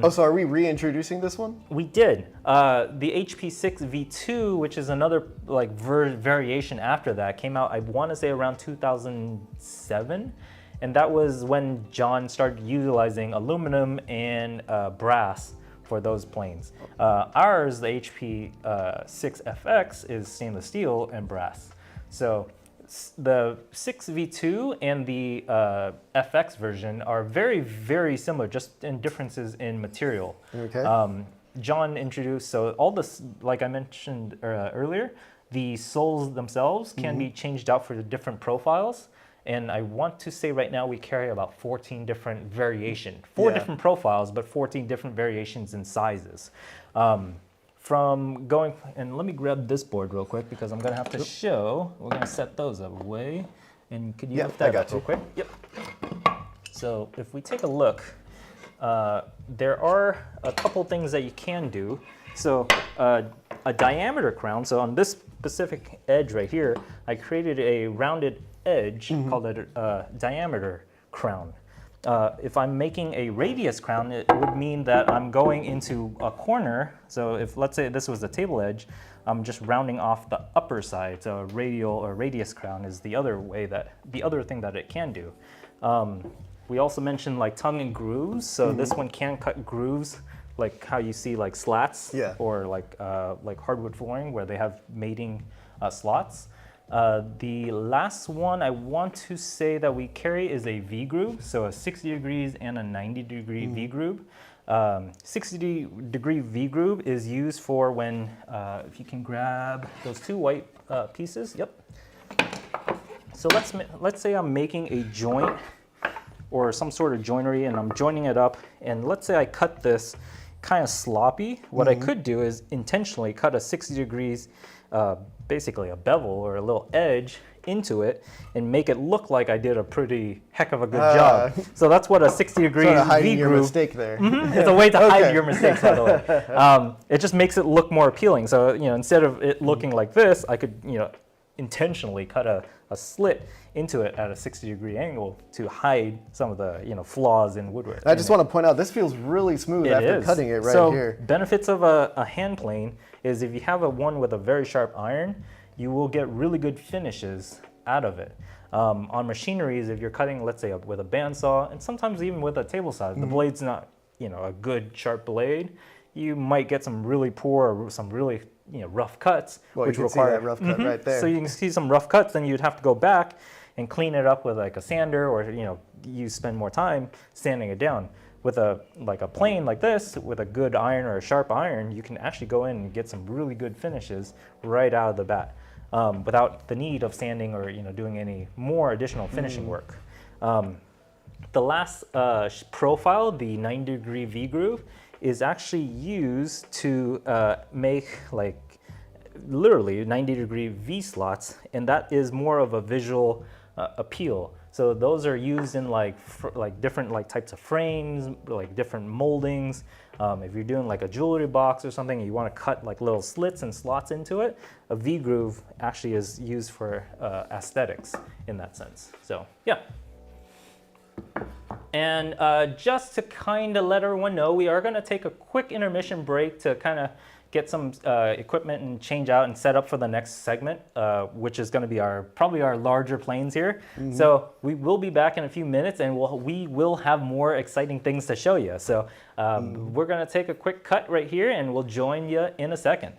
So are we reintroducing this one? We did. The HP6 V2, which is another like variation after that, came out, I want to say, around 2007. And that was when John started utilizing aluminum and brass for those planes. Ours, the HP6 FX, is stainless steel and brass. So the 6V2 and the FX version are very, very similar, just in differences in material. Okay. John introduced, so all this, like I mentioned earlier, the soles themselves can be changed out for the different profiles. And I want to say right now we carry about 14 different variations. Four different profiles, but 14 different variations in sizes. From going, and let me grab this board real quick because I'm gonna have to show, we're gonna set those away. And could you lift that up real quick? Yep. So if we take a look, there are a couple things that you can do. So a diameter crown, so on this specific edge right here, I created a rounded edge called a diameter crown. If I'm making a radius crown, it would mean that I'm going into a corner. So if, let's say this was a table edge, I'm just rounding off the upper side. So a radial or radius crown is the other way the other thing that it can do. We also mentioned like tongue and grooves. So this one can cut grooves, like how you see like slats or like hardwood flooring where they have mating slots. The last one I want to say that we carry is a V groove, so a 60 degrees and a 90 degree V groove. 60 degree V groove is used for when, if you can grab those two white pieces, So let's say I'm making a joint or some sort of joinery and I'm joining it up, and let's say I cut this kind of sloppy. What I could do is intentionally cut a 60 degrees basically a bevel or a little edge into it and make it look like I did a pretty heck of a good job. So that's what a 60 degree sort of hiding V your groove. mistake there. It's a way to hide your mistakes, by the way. It just makes it look more appealing. So instead of it looking like this, I could intentionally cut a slit into it at a 60 degree angle to hide some of the flaws in woodwork. I just want to point out this feels really smooth after cutting it here. Benefits of a hand plane is if you have one with a very sharp iron, you will get really good finishes out of it. On machineries, if you're cutting, let's say with a bandsaw, and sometimes even with a table saw, the blade's not a good sharp blade, you might get some really poor or some really rough cuts, which require see that rough cut right there. So you can see some rough cuts, then you'd have to go back and clean it up with like a sander, or you spend more time sanding it down. With a plane like this, with a good iron or a sharp iron, you can actually go in and get some really good finishes right out of the bat, without the need of sanding or doing any more additional finishing work. The last profile, the 90 degree V groove, is actually used to make literally 90 degree V slots, and that is more of a visual appeal. So those are used in different types of frames, different moldings. If you're doing a jewelry box or something, and you want to cut little slits and slots into it, a V groove actually is used for aesthetics in that sense. So yeah. And just to kind of let everyone know, we are going to take a quick intermission break to kind of get some equipment and change out and set up for the next segment, which is going to be probably our larger planes here. So we will be back in a few minutes, and we will have more exciting things to show you. So we're going to take a quick cut right here, and we'll join you in a second.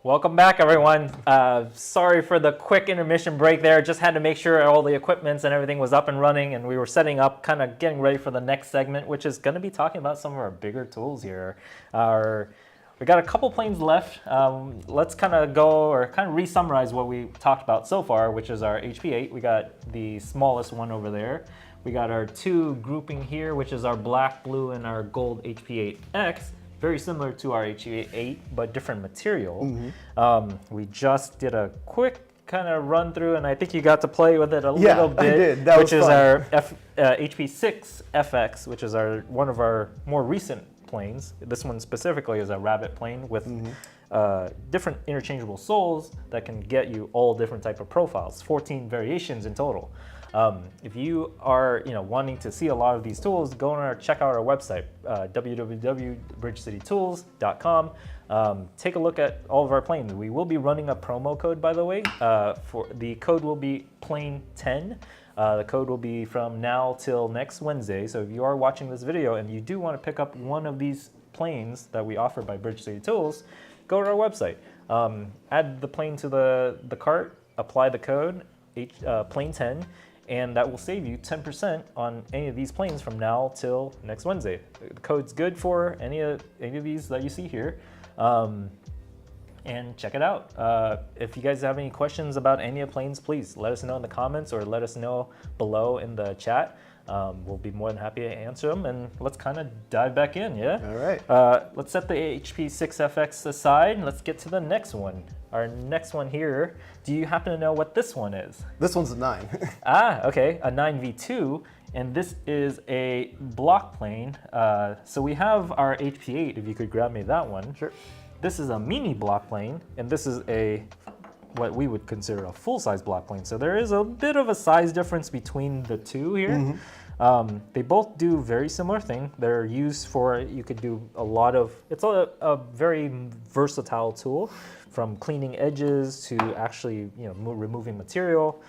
Welcome back, everyone. Sorry for the quick intermission break there. Just had to make sure all the equipments and everything was up and running, and we were setting up, kind of getting ready for the next segment, which is going to be talking about some of our bigger tools here. We got a couple planes left. Let's kind of go or kind of re-summarize what we talked about so far, which is our HP8. We got the smallest one over there. We got our two grouping here, which is our black, blue, and our gold HP8X. Very similar to our HP8, but different material. We just did a quick kind of run through, and I think you got to play with it a little bit. I did. That which was is fun. our HP6 FX, which is one of our more recent planes. This one specifically is a rabbit plane with different interchangeable soles that can get you all different type of profiles. 14 variations in total. If you are wanting to see a lot of these tools, check out our website, www.bridgecitytools.com. Take a look at all of our planes. We will be running a promo code, by the way. For the code will be plane 10. The code will be from now till next Wednesday. So if you are watching this video and you do want to pick up one of these planes that we offer by Bridge City Tools, go to our website. Add the plane to the cart, apply the code, plane 10. And that will save you 10% on any of these planes from now till next Wednesday. The code's good for any of these that you see here. And check it out. If you guys have any questions about any of the planes, please let us know in the comments or let us know below in the chat. We'll be more than happy to answer them, and let's kind of dive back in, yeah? All right. Let's set the HP6 FX aside, and let's get to the next one. Our next one here, do you happen to know what this one is? This one's a 9. Okay, a 9V2, and this is a block plane. So we have our HP8, if you could grab me that one. Sure. This is a mini block plane, and this is what we would consider a full-size block plane. So there is a bit of a size difference between the two here. They both do very similar thing. They're used for, you could do a lot of, it's a very versatile tool, from cleaning edges to actually removing material.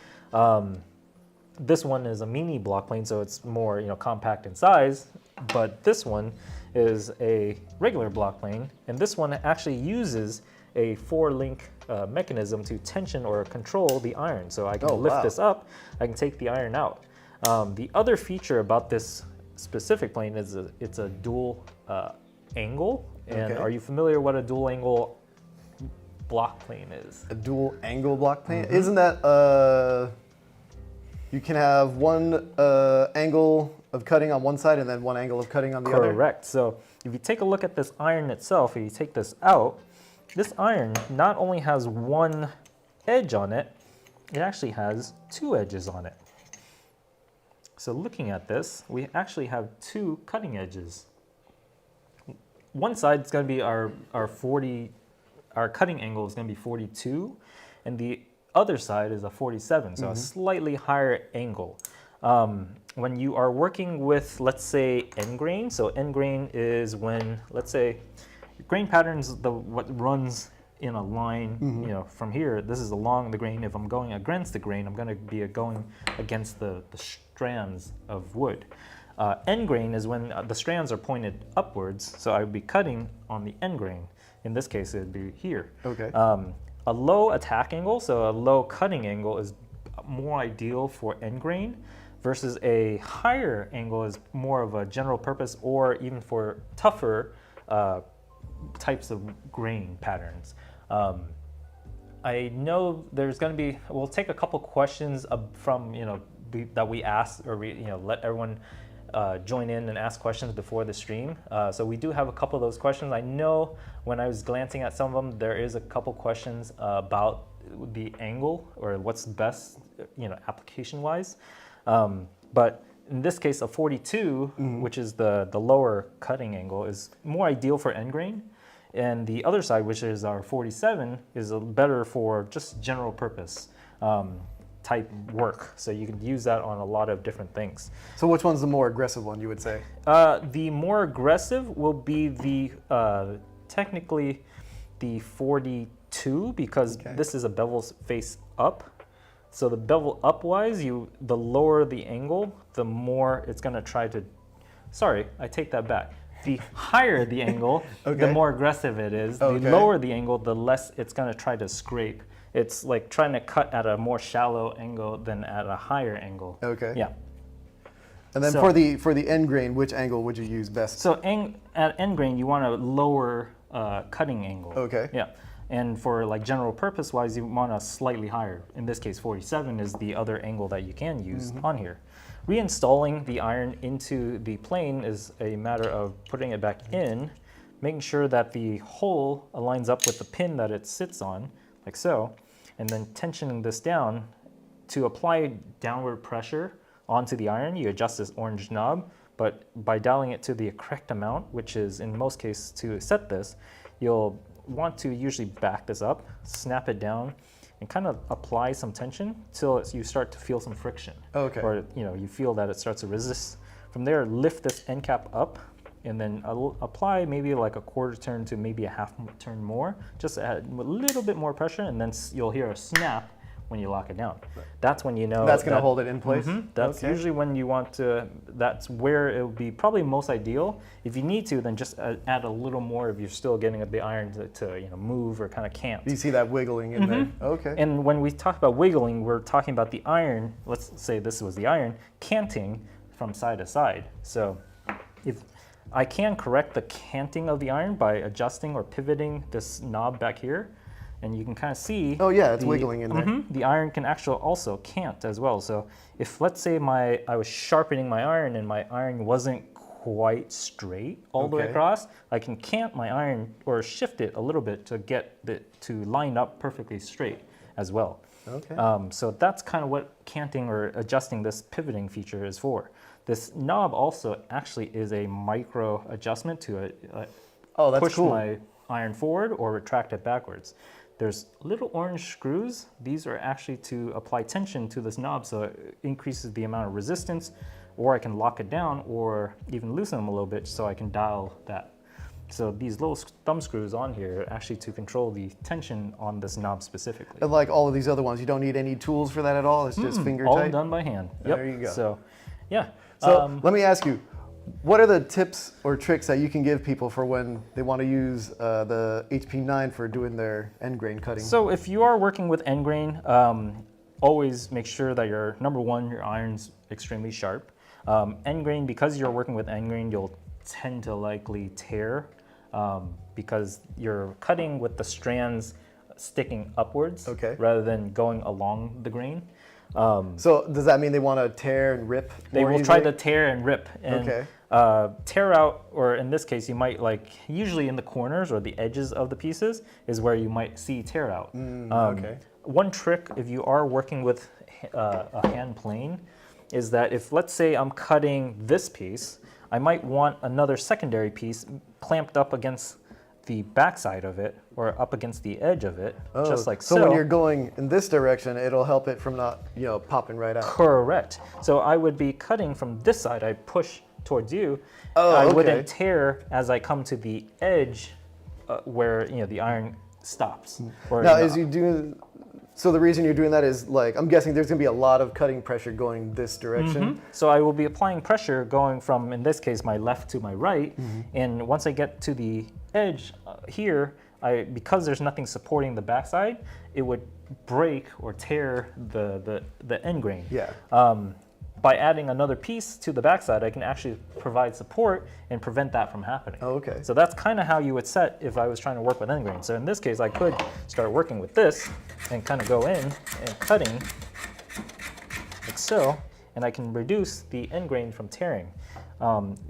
This one is a mini block plane, so it's more compact in size, but this one is a regular block plane, and this one actually uses a 4-link mechanism to tension or control the iron. So I can lift this up, I can take the iron out. The other feature about this specific plane is it's a dual angle. And are you familiar what a dual angle block plane is? A dual angle block plane? Isn't that, you can have one angle of cutting on one side and then one angle of cutting on the other? Correct. So if you take a look at this iron itself, if you take this out, this iron not only has one edge on it, it actually has 2 edges on it. So looking at this, we actually have 2 cutting edges. One side is going to be our cutting angle is going to be 42, and the other side is a 47, so a slightly higher angle. When you are working with, let's say, end grain, so end grain is when, let's say, grain patterns, what runs in a line, from here, this is along the grain. If I'm going against the grain, I'm going to be going against the strands of wood. End grain is when the strands are pointed upwards, so I would be cutting on the end grain. In this case, it would be here. Okay. A low attack angle, so a low cutting angle, is more ideal for end grain, versus a higher angle is more of a general purpose or even for tougher types of grain patterns. I know there's going to be, we'll take a couple questions from, that we asked, or let everyone join in and ask questions before the stream. So we do have a couple of those questions. I know when I was glancing at some of them, there is a couple questions about the angle or what's best, application-wise. But in this case, a 42, which is the lower cutting angle, is more ideal for end grain. And the other side, which is our 47, is better for just general purpose type work. So you can use that on a lot of different things. So which one's the more aggressive one, you would say? The more aggressive will be the, technically, the 42, because this is a bevel face up. So the bevel up-wise, the lower the angle, the more it's going to try to, sorry, I take that back. The higher the angle, the more aggressive it is. The lower the angle, the less it's going to try to scrape. It's like trying to cut at a more shallow angle than at a higher angle. Okay. Yeah. And then for the end grain, which angle would you use best? So at end grain, you want a lower cutting angle. Okay. Yeah. And for like general purpose wise, you want a slightly higher. In this case, 47 is the other angle that you can use on here. Reinstalling the iron into the plane is a matter of putting it back in, making sure that the hole aligns up with the pin that it sits on, like so, and then tensioning this down. To apply downward pressure onto the iron, you adjust this orange knob, but by dialing it to the correct amount, which is in most cases to set this, you'll want to usually back this up, snap it down, and kind of apply some tension till you start to feel some friction. Okay. Or you feel that it starts to resist. From there, lift this end cap up, and then apply maybe like a quarter turn to maybe a half turn more, just add a little bit more pressure, and then you'll hear a snap when you lock it down. That's when you know that's going to hold it in place. That's usually when you want to. That's where it would be probably most ideal. If you need to, then just add a little more if you're still getting the iron to move or kind of cant. You see that wiggling in there. Okay. And when we talk about wiggling, we're talking about the iron. Let's say this was the iron canting from side to side. So if I can correct the canting of the iron by adjusting or pivoting this knob back here. And you can kind of see. Oh yeah, it's wiggling in there. The iron can actually also cant as well. So if let's say I was sharpening my iron and my iron wasn't quite straight all the way across, I can cant my iron or shift it a little bit to get it to line up perfectly straight as well. Okay. So that's kind of what canting or adjusting this pivoting feature is for. This knob also actually is a micro adjustment to push my iron forward or retract it backwards. There's little orange screws. These are actually to apply tension to this knob so it increases the amount of resistance, or I can lock it down or even loosen them a little bit so I can dial that. So these little thumb screws on here are actually to control the tension on this knob specifically. And like all of these other ones, you don't need any tools for that at all? It's just finger all tight? done by hand. Yep. There you go. So, yeah. So let me ask you, what are the tips or tricks that you can give people for when they want to use the HP9 for doing their end grain cutting? So if you are working with end grain, always make sure that number one, your iron's extremely sharp. End grain, because you're working with end grain, you'll tend to likely tear because you're cutting with the strands sticking upwards rather than going along the grain. So does that mean they want to tear and rip? They will try to tear and rip and tear out, or in this case, you might usually in the corners or the edges of the pieces is where you might see tear out. One trick if you are working with a hand plane is that if let's say I'm cutting this piece, I might want another secondary piece clamped up against the backside of it or up against the edge of it, just like so. So when you're going in this direction, it'll help it from not, popping right out. Correct. So I would be cutting from this side. I push towards you. I wouldn't tear as I come to the edge where the iron stops. Now, as you do, so the reason you're doing that is I'm guessing there's going to be a lot of cutting pressure going this direction. So I will be applying pressure going from, in this case, my left to my right. And once I get to the edge here, because there's nothing supporting the backside, it would break or tear the end grain. Yeah. By adding another piece to the backside, I can actually provide support and prevent that from happening. Okay. So that's kind of how you would set if I was trying to work with end grain. So in this case, I could start working with this and kind of go in and cutting like so, and I can reduce the end grain from tearing.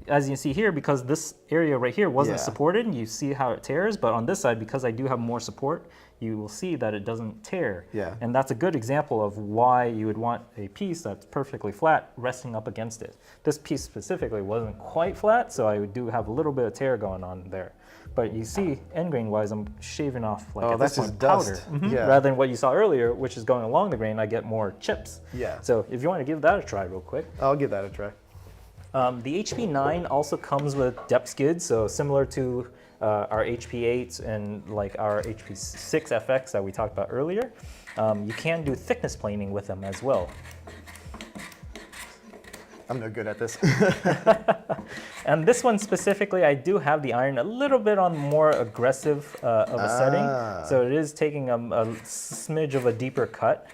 As you see here, because this area right here wasn't supported, you see how it tears, but on this side, because I do have more support, you will see that it doesn't tear. Yeah. And that's a good example of why you would want a piece that's perfectly flat resting up against it. This piece specifically wasn't quite flat, so I do have a little bit of tear going on there. But you see, end grain wise, I'm shaving off that's just powder. Rather than what you saw earlier, which is going along the grain, I get more chips. Yeah. So if you want to give that a try real quick. I'll give that a try. The HP9 also comes with depth skids, so similar to our HP8s and our HP6 FX that we talked about earlier. You can do thickness planing with them as well. I'm no good at this. And this one specifically, I do have the iron a little bit on more aggressive of a setting. So it is taking a smidge of a deeper cut.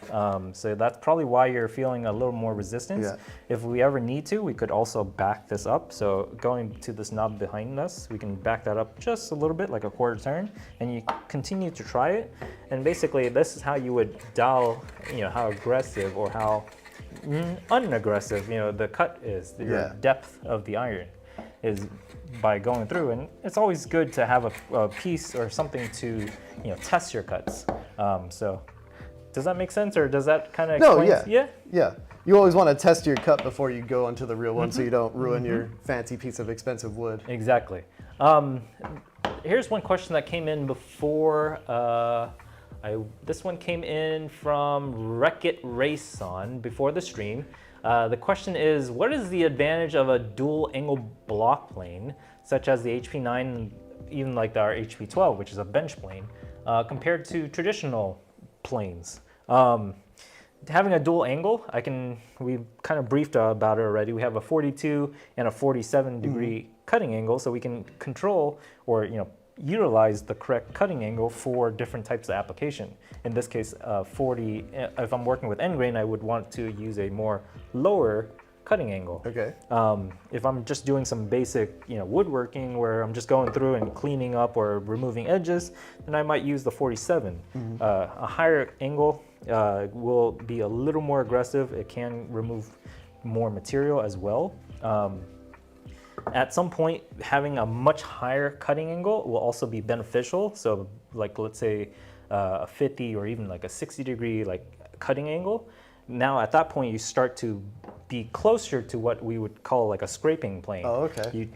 So that's probably why you're feeling a little more resistance. Yeah. If we ever need to, we could also back this up. So going to this knob behind us, we can back that up just a little bit, like a quarter turn, and you continue to try it. And basically, this is how you would dial, how aggressive or how unaggressive, the cut is, your depth of the iron is by going through. And it's always good to have a piece or something to, test your cuts. So does that make sense, or does that kind of explain? No, yeah. You always want to test your cut before you go onto the real one, so you don't ruin your fancy piece of expensive wood. Exactly. Here's one question that came in before. This one came in from Wreck-It Rayson before the stream. The question is, what is the advantage of a dual angle block plane, such as the HP9, even like our HP12, which is a bench plane, compared to traditional planes? Having a dual angle, we've kind of briefed about it already. We have a 42 and a 47 degree cutting angle, so we can control or utilize the correct cutting angle for different types of application. In this case, 40. If I'm working with end grain, I would want to use a more lower cutting angle. Okay. If I'm just doing some basic, woodworking where I'm just going through and cleaning up or removing edges, then I might use the 47. A higher angle will be a little more aggressive. It can remove more material as well. At some point, having a much higher cutting angle will also be beneficial. So like, let's say a 50 or even like a 60 degree cutting angle. Now at that point, you start to be closer to what we would call like a scraping plane. Oh, okay.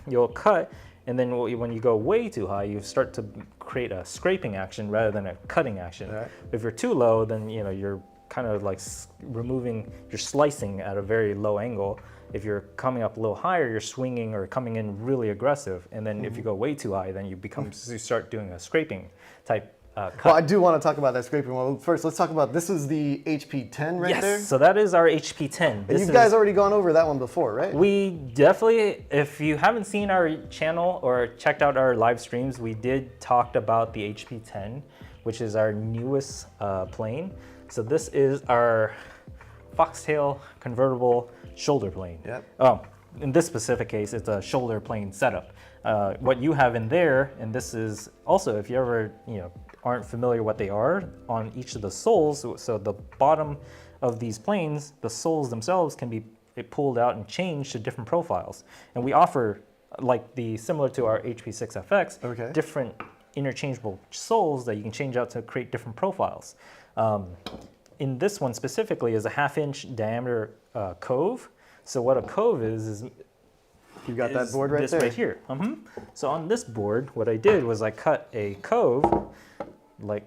You'll cut, and then when you go way too high, you start to create a scraping action rather than a cutting action. Right. If you're too low, then you're kind of like you're slicing at a very low angle. If you're coming up a little higher, you're swinging or coming in really aggressive. And then if you go way too high, then you start doing a scraping type cut. Well, I do want to talk about that scraping. Well, first, let's talk about, this is the HP10 right there? Yes, so that is our HP10. And you guys already gone over that one before, right? We definitely, if you haven't seen our channel or checked out our live streams, we did talk about the HP10, which is our newest plane. So this is our foxtail convertible shoulder plane. Yep. In this specific case, it's a shoulder plane setup. What you have in there, and this is also, if you ever aren't familiar what they are, on each of the soles, so the bottom of these planes, the soles themselves can be pulled out and changed to different profiles. And we offer, similar to our HP6 FX, different interchangeable soles that you can change out to create different profiles. In this one specifically is a 1/2 inch diameter cove. So what a cove is you got that board right this there. Right here. So on this board, what I did was I cut a cove,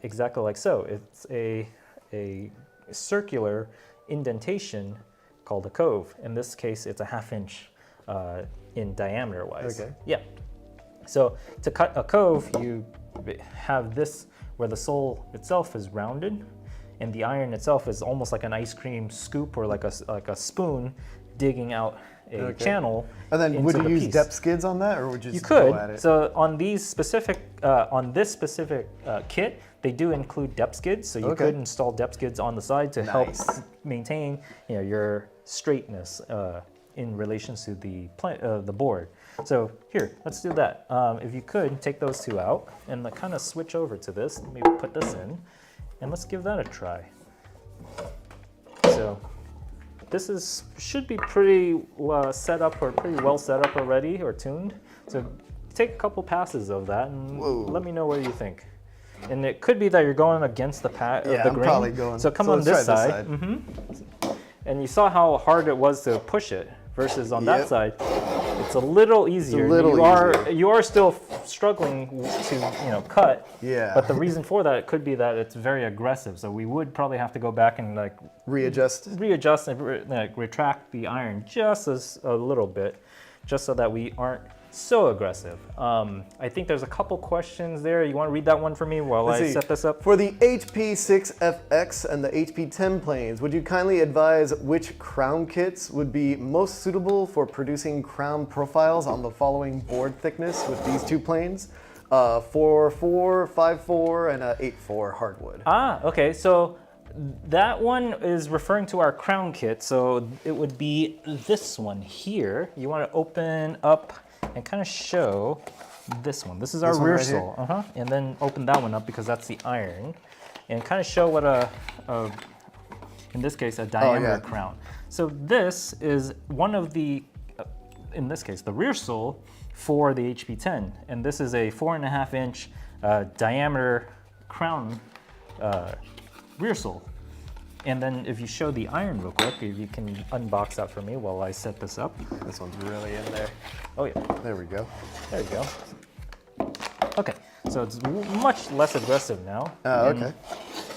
exactly like so. It's a circular indentation called a cove. In this case, it's a 1/2 inch in diameter wise. Okay. Yeah. So to cut a cove, you have this where the sole itself is rounded, and the iron itself is almost like an ice cream scoop or like a spoon digging out a channel. And then would you use depth skids on that, or would you just go at it? So on these specific, on this specific kit, they do include depth skids. So you could install depth skids on the side to help maintain your straightness in relation to the board. So here, let's do that. If you could take those two out and kind of switch over to this, maybe put this in. And let's give that a try. So this should be pretty set up, or pretty well set up already, or tuned. So take a couple passes of that and let me know what you think. And it could be that you're going against the grain. I'm probably going. So come on this side. And you saw how hard it was to push it versus on that side. It's a little easier. You are still struggling to cut. Yeah. But the reason for that could be that it's very aggressive. So we would probably have to go back and readjust and retract the iron just a little bit, just so that we aren't so aggressive. I think there's a couple questions there. You want to read that one for me while I set this up? For the HP6 FX and the HP10 planes, would you kindly advise which crown kits would be most suitable for producing crown profiles on the following board thickness with these two planes? 4.4, 5.4, and 8.4 hardwood. Okay, so that one is referring to our crown kit. So it would be this one here. You want to open up and kind of show this one. This is our rear sole. And then open that one up because that's the iron. And kind of show what in this case, a diameter crown. So this is one of the, in this case, the rear sole for the HP10. And this is a 4.5 inch diameter crown rear sole. And then if you show the iron real quick, if you can unbox that for me while I set this up. This one's really in there. Oh yeah. There we go. There you go. Okay, so it's much less aggressive now. Okay.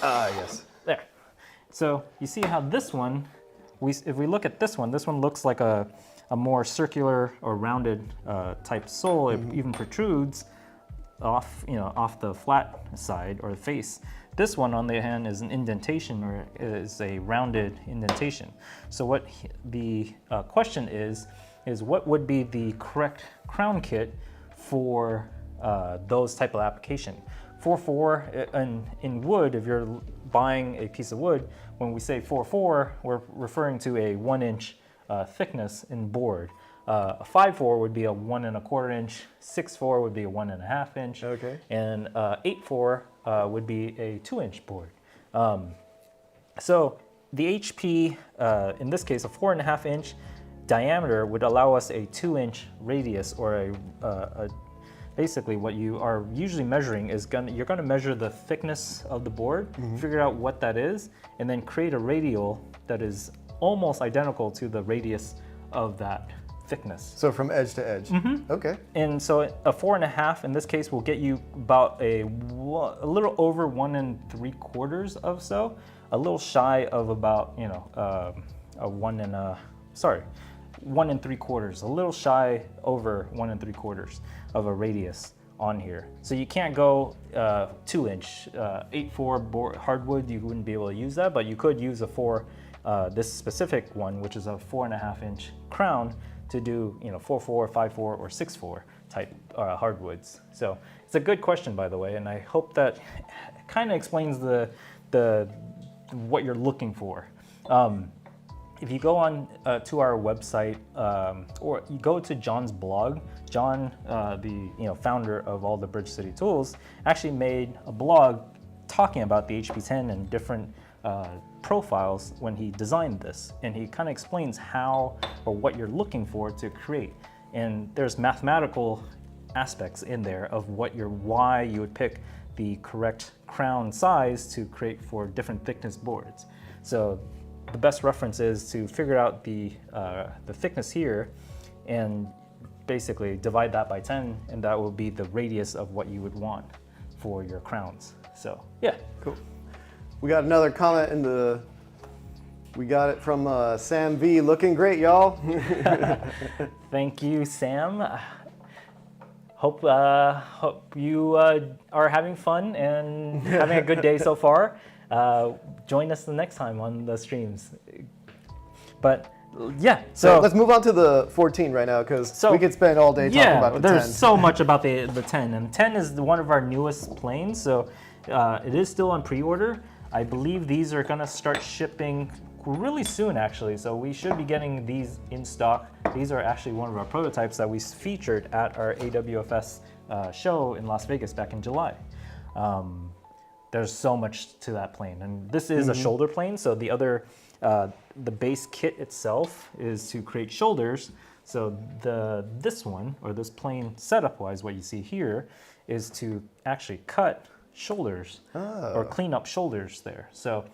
Yes. There. So you see how this one, if we look at this one looks like a more circular or rounded type sole. It even protrudes off the flat side or the face. This one, on the other hand, is an indentation, or is a rounded indentation. So what the question is what would be the correct crown kit for those type of application? 4.4 in wood, if you're buying a piece of wood, when we say 4.4, we're referring to a 1 inch thickness in board. A 5.4 would be a 1 1/4 inch, 6.4 would be a 1 1/2 inch, and 8.4 would be a 2 inch board. So the HP, in this case, a 4.5 inch diameter would allow us a 2 inch radius, or basically what you are usually measuring is you're gonna measure the thickness of the board, figure out what that is, and then create a radial that is almost identical to the radius of that thickness. So from edge to edge. Okay. And so a 4.5 in this case will get you about a little over 1 3/4 of so, a little shy of about a 1 3/4, a little shy over 1 3/4 of a radius on here. So you can't go 2 inch 8.4 board hardwood. You wouldn't be able to use that, but you could use a this specific one, which is a 4.5 inch crown, to do 4.4, 5.4, or 6.4 type hardwoods. So it's a good question, by the way, and I hope that kind of explains what you're looking for. If you go on to our website, or you go to John's blog, John, the founder of all the Bridge City Tools, actually made a blog talking about the HP10 and different profiles when he designed this, and he kind of explains how or what you're looking for to create. And there's mathematical aspects in there of why you would pick the correct crown size to create for different thickness boards. So the best reference is to figure out the thickness here and basically divide that by 10, and that will be the radius of what you would want for your crowns. So yeah. Cool. We got another comment we got it from Sam V. Looking great, y'all. Thank you, Sam. Hope you are having fun and having a good day so far. Join us the next time on the streams. But yeah, so let's move on to the 14 right now, because we could spend all day talking about the 10. There's so much about the 10, and 10 is one of our newest planes, so it is still on pre-order. I believe these are gonna start shipping really soon, actually, so we should be getting these in stock. These are actually one of our prototypes that we featured at our AWFS show in Las Vegas back in July. There's so much to that plane, and this is a shoulder plane, so the base kit itself is to create shoulders. So this plane setup-wise, what you see here is to actually cut shoulders or clean up shoulders there. So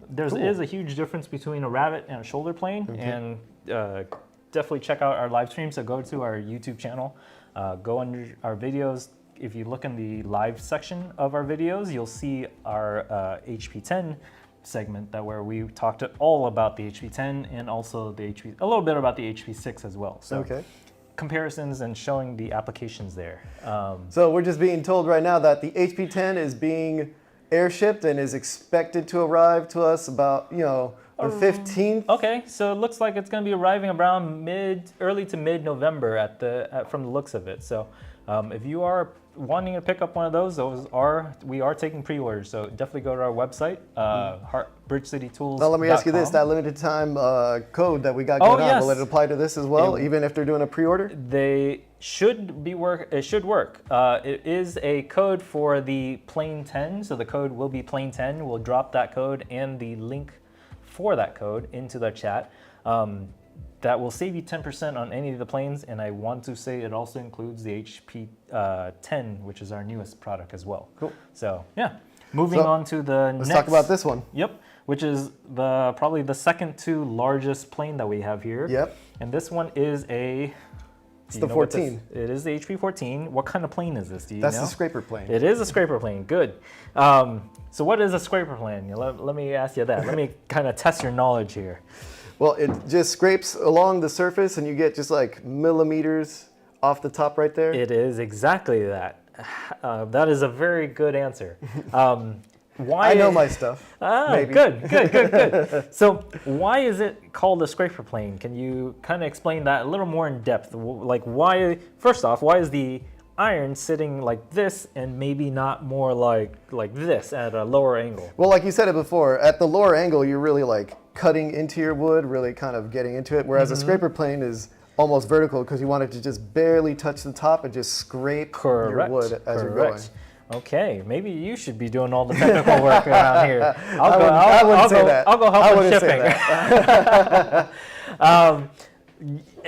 there is a huge difference between a rabbet and a shoulder plane, and definitely check out our live stream. So go to our YouTube channel, go under our videos. If you look in the live section of our videos, you'll see our HP10 segment where we talked all about the HP10 and also a little bit about the HP6 as well. So comparisons and showing the applications there. So we're just being told right now that the HP10 is being airshipped and is expected to arrive to us about, the 15th. Okay, so it looks like it's going to be arriving around early to mid-November from the looks of it. So if you are wanting to pick up one of those, we are taking pre-orders. So definitely go to our website, Bridge City Tools. Now let me ask you this: that limited time code that we got going on, will it apply to this as well, even if they're doing a pre-order? They should be work. It should work. It is a code for the plane 10, so the code will be plane 10. We'll drop that code and the link for that code into the chat. That will save you 10% on any of the planes, and I want to say it also includes the HP 10, which is our newest product as well. Cool. So yeah, moving on to the next. Let's talk about this one. Yep, which is probably the second to largest plane that we have here. Yep. And this one is It's the 14. It is the HP14. What kind of plane is this? Do you know? That's the scraper plane. It is a scraper plane. Good. So what is a scraper plane? Let me ask you that. Let me kind of test your knowledge here. Well, it just scrapes along the surface and you get just like millimeters off the top right there. It is exactly that. That is a very good answer. Why? I know my stuff. Maybe. Good. So why is it called a scraper plane? Can you kind of explain that a little more in depth? Like why, first off, why is the iron sitting like this and maybe not more like this at a lower angle? Well, like you said it before, at the lower angle, you're really like cutting into your wood, really kind of getting into it, whereas a scraper plane is almost vertical because you want it to just barely touch the top and just scrape your wood as you're going. Okay, maybe you should be doing all the technical work around here. I wouldn't say that. I'll go help with shipping.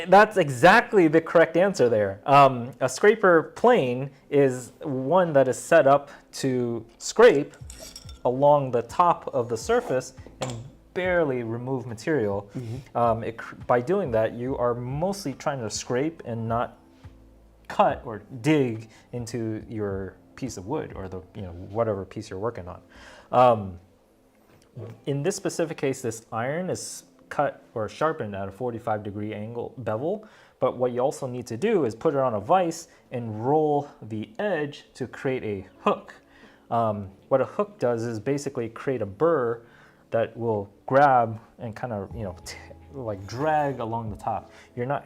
That's exactly the correct answer there. A scraper plane is one that is set up to scrape along the top of the surface and barely remove material. By doing that, you are mostly trying to scrape and not cut or dig into your piece of wood or the whatever piece you're working on. In this specific case, this iron is cut or sharpened at a 45-degree angle bevel, but what you also need to do is put it on a vise and roll the edge to create a hook. What a hook does is basically create a burr that will grab and kind of like drag along the top. You're not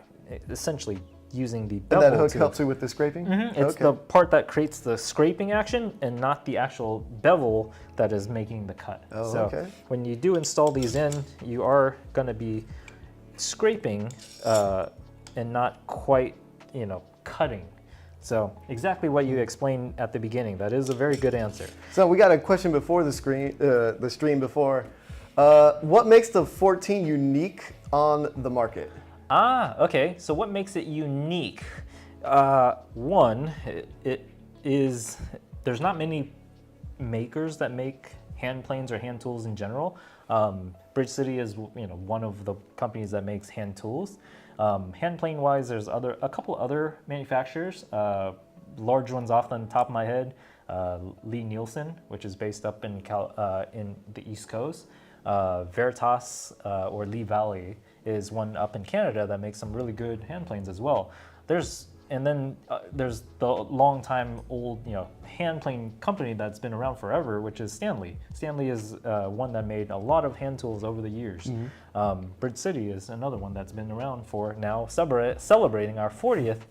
essentially using the bevel. And that hook helps you with the scraping? It's the part that creates the scraping action and not the actual bevel that is making the cut. When you do install these in, you are going to be scraping and not quite cutting. So exactly what you explained at the beginning. That is a very good answer. So we got a question before the stream before. What makes the 14 unique on the market? Okay. So what makes it unique? One, it is there's not many makers that make hand planes or hand tools in general. Bridge City is one of the companies that makes hand tools. Hand plane wise, there's a couple other manufacturers. Large ones off the top of my head, Lee Nielsen, which is based up in the East Coast. Veritas or Lee Valley is one up in Canada that makes some really good hand planes as well. There's the long time old hand plane company that's been around forever, which is Stanley. Stanley is one that made a lot of hand tools over the years. Bridge City is another one that's been around for now celebrating our 40th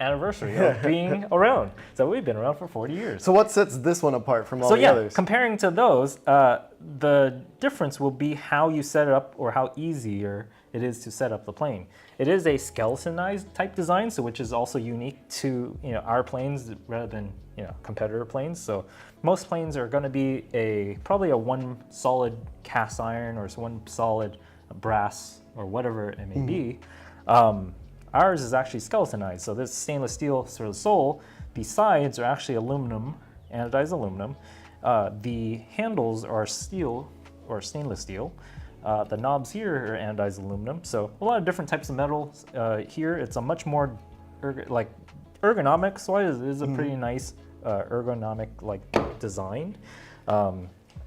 anniversary of being around. So we've been around for 40 years. So what sets this one apart from all the others? Comparing to those, the difference will be how you set it up or how easier it is to set up the plane. It is a skeletonized type design, so which is also unique to our planes rather than competitor planes. So most planes are going to be probably a one solid cast iron or one solid brass or whatever it may be. Ours is actually skeletonized, so this stainless steel for the sole. The sides are actually aluminum, anodized aluminum. The handles are steel or stainless steel. The knobs here are anodized aluminum, so a lot of different types of metals here. It's a much more ergonomics-wise, it is a pretty nice ergonomic design.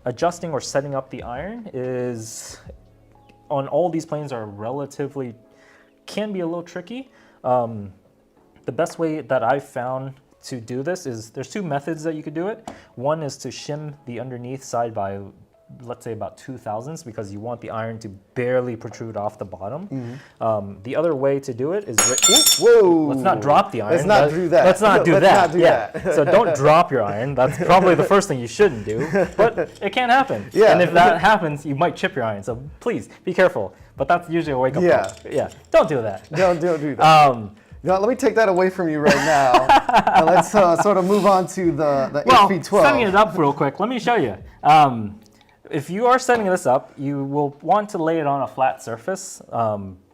Adjusting or setting up the iron is on all these planes are relatively can be a little tricky. The best way that I've found to do this is there's two methods that you could do it. One is to shim the underneath side by, let's say, about 2/1000ths, because you want the iron to barely protrude off the bottom. The other way to do it is, whoa! Let's not drop the iron. Let's not do that. Let's not do Let's that. not do that. So don't drop your iron. That's probably the first thing you shouldn't do, but it can happen. Yeah. And if that happens, you might chip your iron. So please be careful. But that's usually a wake-up call. Yeah. Don't do that. Don't do that. Now, let me take that away from you right now. And let's sort of move on to the HP12. Setting it up real quick, let me show you. If you are setting this up, you will want to lay it on a flat surface.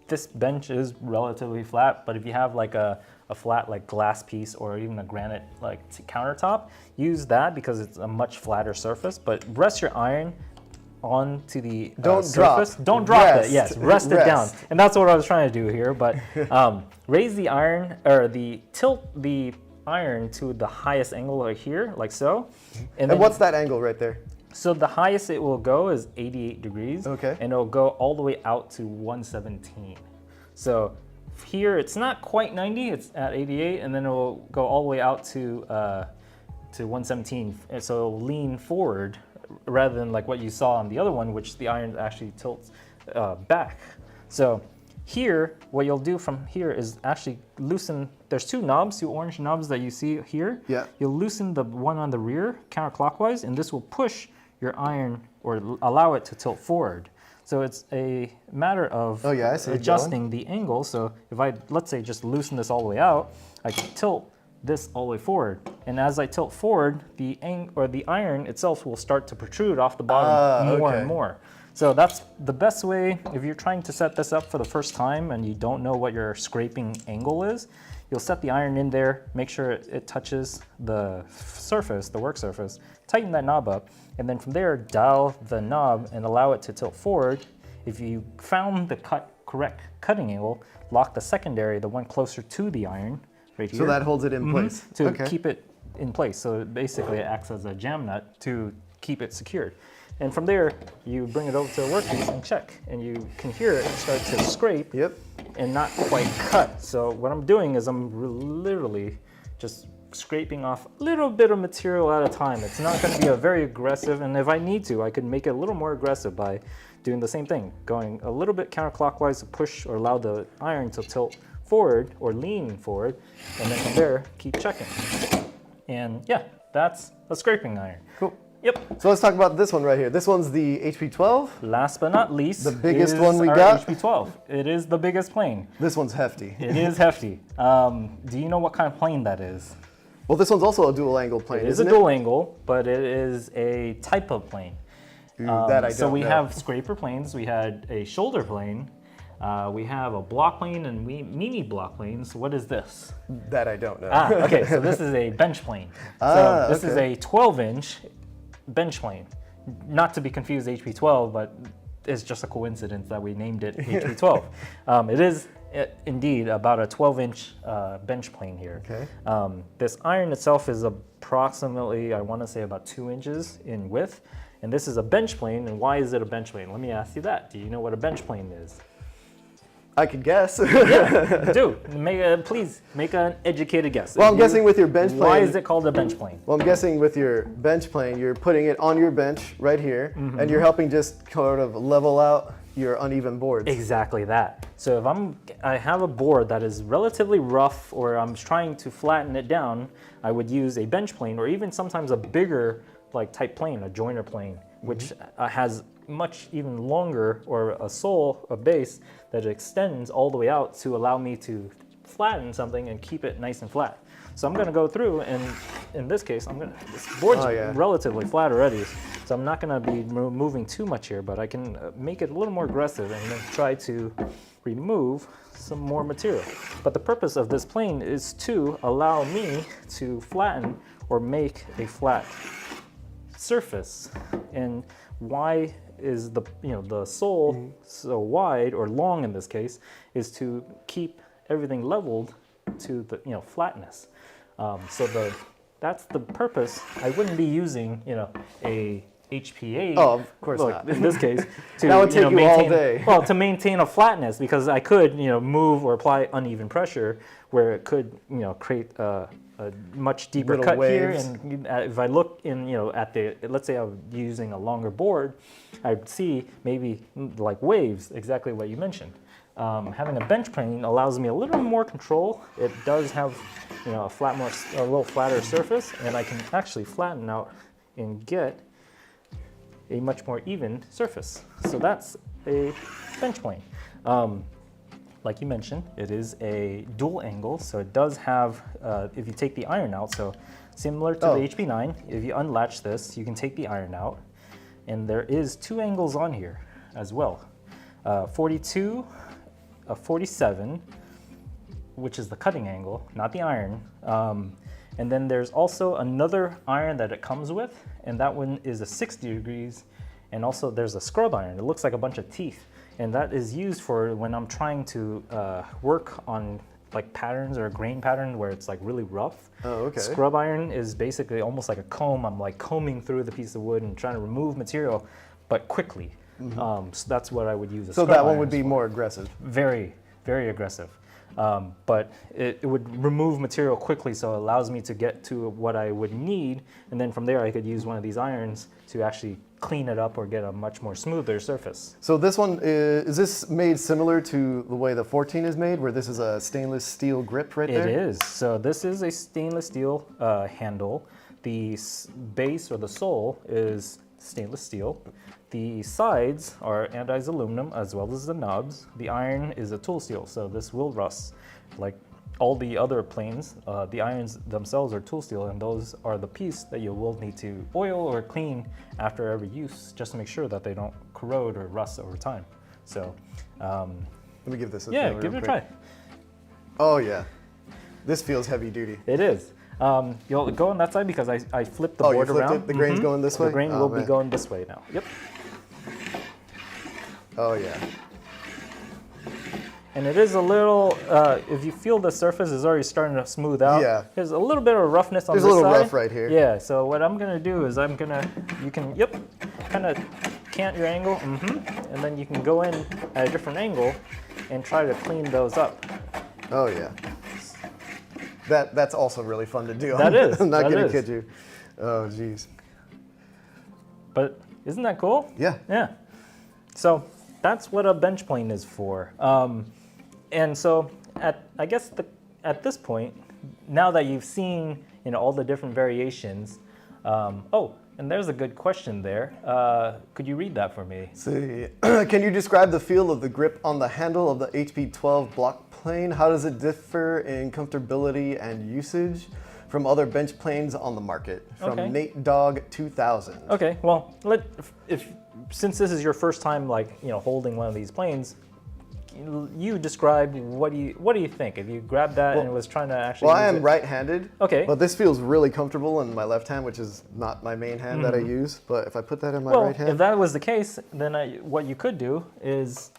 This bench is relatively flat, but if you have like a flat like glass piece or even a granite like countertop, use that because it's a much flatter surface. But rest your iron onto the surface. Don't drop it. Yes, rest it down. And that's what I was trying to do here. But raise the iron, or tilt the iron to the highest angle right here, like so. And what's that angle right there? So the highest it will go is 88 degrees. Okay. And it'll go all the way out to 117. So here it's not quite 90, it's at 88, and then it will go all the way out to 117. And so it'll lean forward rather than like what you saw on the other one, which the iron actually tilts back. So here, what you'll do from here is actually loosen, there's two orange knobs that you see here. Yeah. You'll loosen the one on the rear counterclockwise, and this will push your iron or allow it to tilt forward. So it's a matter of adjusting the angle. So if I, let's say, just loosen this all the way out, I can tilt this all the way forward. And as I tilt forward, the iron itself will start to protrude off the bottom more and more. So that's the best way if you're trying to set this up for the first time and you don't know what your scraping angle is. You'll set the iron in there, make sure it touches the surface, the work surface, tighten that knob up, and then from there, dial the knob and allow it to tilt forward. If you found the correct cutting angle, lock the secondary, the one closer to the iron, right here. So that holds it in place. To keep it in place. So basically it acts as a jam nut to keep it secured. And from there, you bring it over to a workpiece and check, and you can hear it start to scrape and not quite cut. So what I'm doing is I'm literally just scraping off a little bit of material at a time. It's not going to be a very aggressive, and if I need to, I could make it a little more aggressive by doing the same thing, going a little bit counterclockwise to push or allow the iron to tilt forward or lean forward, and then from there, keep checking. And yeah, that's a scraping iron. Cool. Yep. So let's talk about this one right here. This one's the HP12. Last but not least, the biggest one we got. HP12. It is the biggest plane. This one's hefty. It is hefty. Do you know what kind of plane that is? Well, this one's also a dual angle plane, isn't it? It is a dual angle, but it is a type of plane. That I don't So we know. have scraper planes. We had a shoulder plane. We have a block plane and mini block planes. What is this? That I don't know. Okay. So this is a bench plane. So this is a 12-inch bench plane. Not to be confused with HP12, but it's just a coincidence that we named it HP12. It is indeed about a 12-inch bench plane here. Okay. This iron itself is approximately, I want to say, about 2 inches in width. And this is a bench plane. And why is it a bench plane? Let me ask you that. Do you know what a bench plane is? I could guess. Yeah, do. Please make an educated guess. Well, I'm guessing with your bench plane. Why is it called a bench plane? Well, I'm guessing with your bench plane, you're putting it on your bench right here, and you're helping just sort of level out your uneven boards. Exactly that. So if I have a board that is relatively rough, or I'm trying to flatten it down, I would use a bench plane, or even sometimes a bigger type plane, a joiner plane, which has much even longer, or a base that extends all the way out to allow me to flatten something and keep it nice and flat. So I'm going to go through, and in this case, this board's relatively flat already, so I'm not going to be moving too much here, but I can make it a little more aggressive and then try to remove some more material. But the purpose of this plane is to allow me to flatten or make a flat surface. And why is the sole so wide, or long in this case, is to keep everything leveled to the flatness. So that's the purpose. I wouldn't be using a HP8. Oh, of course not. In this case, to that would take you maintain, all day. Well, to maintain a flatness, because I could move or apply uneven pressure where it could create a much deeper Little cut waves. here. And if I look in at the, let's say I'm using a longer board, I'd see maybe like waves, exactly what you mentioned. Having a bench plane allows me a little more control. It does have a little flatter surface, and I can actually flatten out and get a much more even surface. So that's a bench plane. Like you mentioned, it is a dual angle, so it does have, if you take the iron out, so similar to the HP9, if you unlatch this, you can take the iron out, and there is 2 angles on here as well. 42, 47, which is the cutting angle, not the iron. And then there's also another iron that it comes with, and that one is a 60 degrees, and also there's a scrub iron. It looks like a bunch of teeth. And that is used for when I'm trying to work on like patterns or a grain pattern where it's like really rough. Oh, okay. Scrub iron is basically almost like a comb. I'm like combing through the piece of wood and trying to remove material, but quickly. So that's what I would use. So that one would be more aggressive. Very, very aggressive. But it would remove material quickly, so it allows me to get to what I would need, and then from there I could use one of these irons to actually clean it up or get a much more smoother surface. So this one, is this made similar to the way the 14 is made, where this is a stainless steel grip right there? It is. So this is a stainless steel handle. The base or the sole is stainless steel. The sides are anodized aluminum as well as the knobs. The iron is a tool steel, so this will rust. Like all the other planes, the irons themselves are tool steel, and those are the piece that you will need to oil or clean after every use, just to make sure that they don't corrode or rust over time. So let me give this a yeah, feel give it a real try. quick. Oh yeah, this feels heavy duty. It is. You'll go on that side because I flipped the Oh, board you flipped around. it? The grain's going this way? The grain Oh, will man. be going this way now. Yep. Oh yeah. And it is a little, if you feel the surface is already starting to smooth out, Yeah. there's a little bit of roughness on this There's side. a little rough right here. Yeah, so what I'm gonna do is you can, kind of cant your angle, and then you can go in at a different angle and try to clean those up. Oh yeah. That's also really fun to do. That is, I'm not that gonna is. kid you. Oh geez. But isn't that cool? Yeah. Yeah. So that's what a bench plane is for. And so I guess at this point, now that you've seen all the different variations, and there's a good question there. Could you read that for me? See, can you describe the feel of the grip on the handle of the HP12 block plane? How does it differ in comfortability and usage from other bench planes on the market? From Okay. Nate Dog 2000. Okay, well, since this is your first time holding one of these planes, you describe what do you think? If you grabbed that and was trying to actually Well, I use am it- right-handed. Okay. But this feels really comfortable in my left hand, which is not my main hand that I use. But if I put that in my Well, right hand, if that was the case, then what you could do is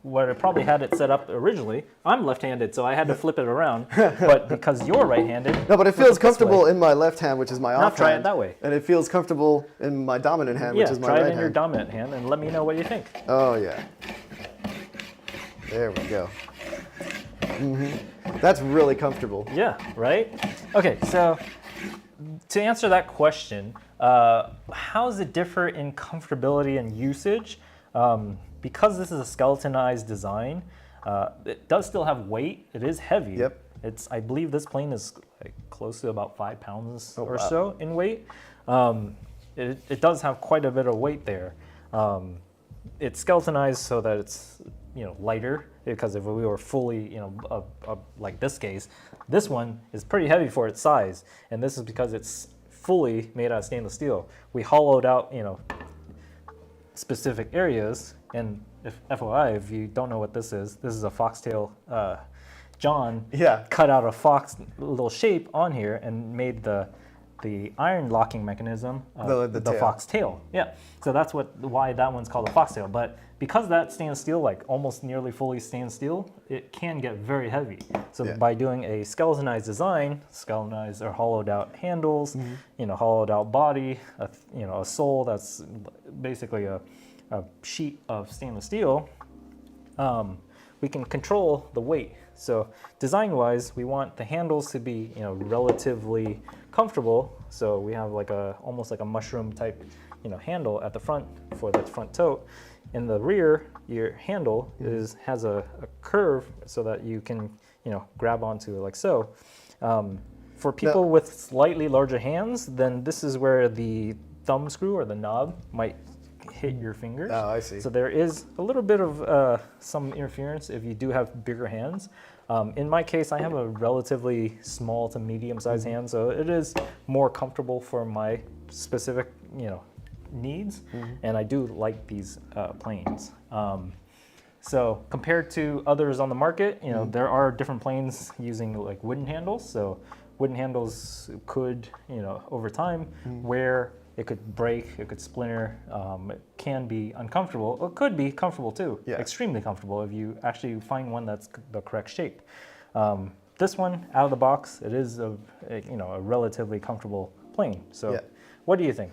what I probably had it set up originally. I'm left-handed, so I had to flip it around. But because you're right-handed, no, but it flip feels this comfortable way. in my left hand, which is my Now off try hand. it that way. And it feels comfortable in my dominant hand, Yeah, which is my try right it in hand. your dominant hand and let me know what you think. Oh yeah. There we go. That's really comfortable. Yeah, right? Okay, so to answer that question, how does it differ in comfortability and usage? Because this is a skeletonized design, it does still have weight. It is heavy. Yep. I believe this plane is close to about 5 pounds or wow. so in weight. It does have quite a bit of weight there. It's skeletonized so that it's lighter, because if we were fully like this case, this one is pretty heavy for its size, and this is because it's fully made out of stainless steel. We hollowed out specific areas, and FYI, if you don't know what this is a foxtail. John Yeah. cut out a fox little shape on here and made the the iron locking mechanism, the tail. fox tail. Yeah, so that's why that one's called a fox tail. But because that stainless steel, like almost nearly fully stainless steel, it can get very heavy. So by doing a skeletonized design, skeletonized or hollowed out handles, hollowed out body, a sole that's basically a sheet of stainless steel, we can control the weight. So design-wise, we want the handles to be, relatively comfortable. So we have like almost like a mushroom type, handle at the front for the front tote. In the rear, your handle has a curve so that you can, grab onto it like so. For people with slightly larger hands, then this is where the thumb screw or the knob might hit your fingers. Oh, I see. So there is a little bit of some interference if you do have bigger hands. In my case, I have a relatively small to medium-sized hand, so it is more comfortable for my specific, needs, and I do like these planes. So compared to others on the market, there are different planes using like wooden handles. So wooden handles could, over time, wear. It could break, it could splinter, it can be uncomfortable. It could be comfortable too, extremely comfortable if you actually find one that's the correct shape. This one, out of the box, it is a relatively comfortable plane. So what do you think?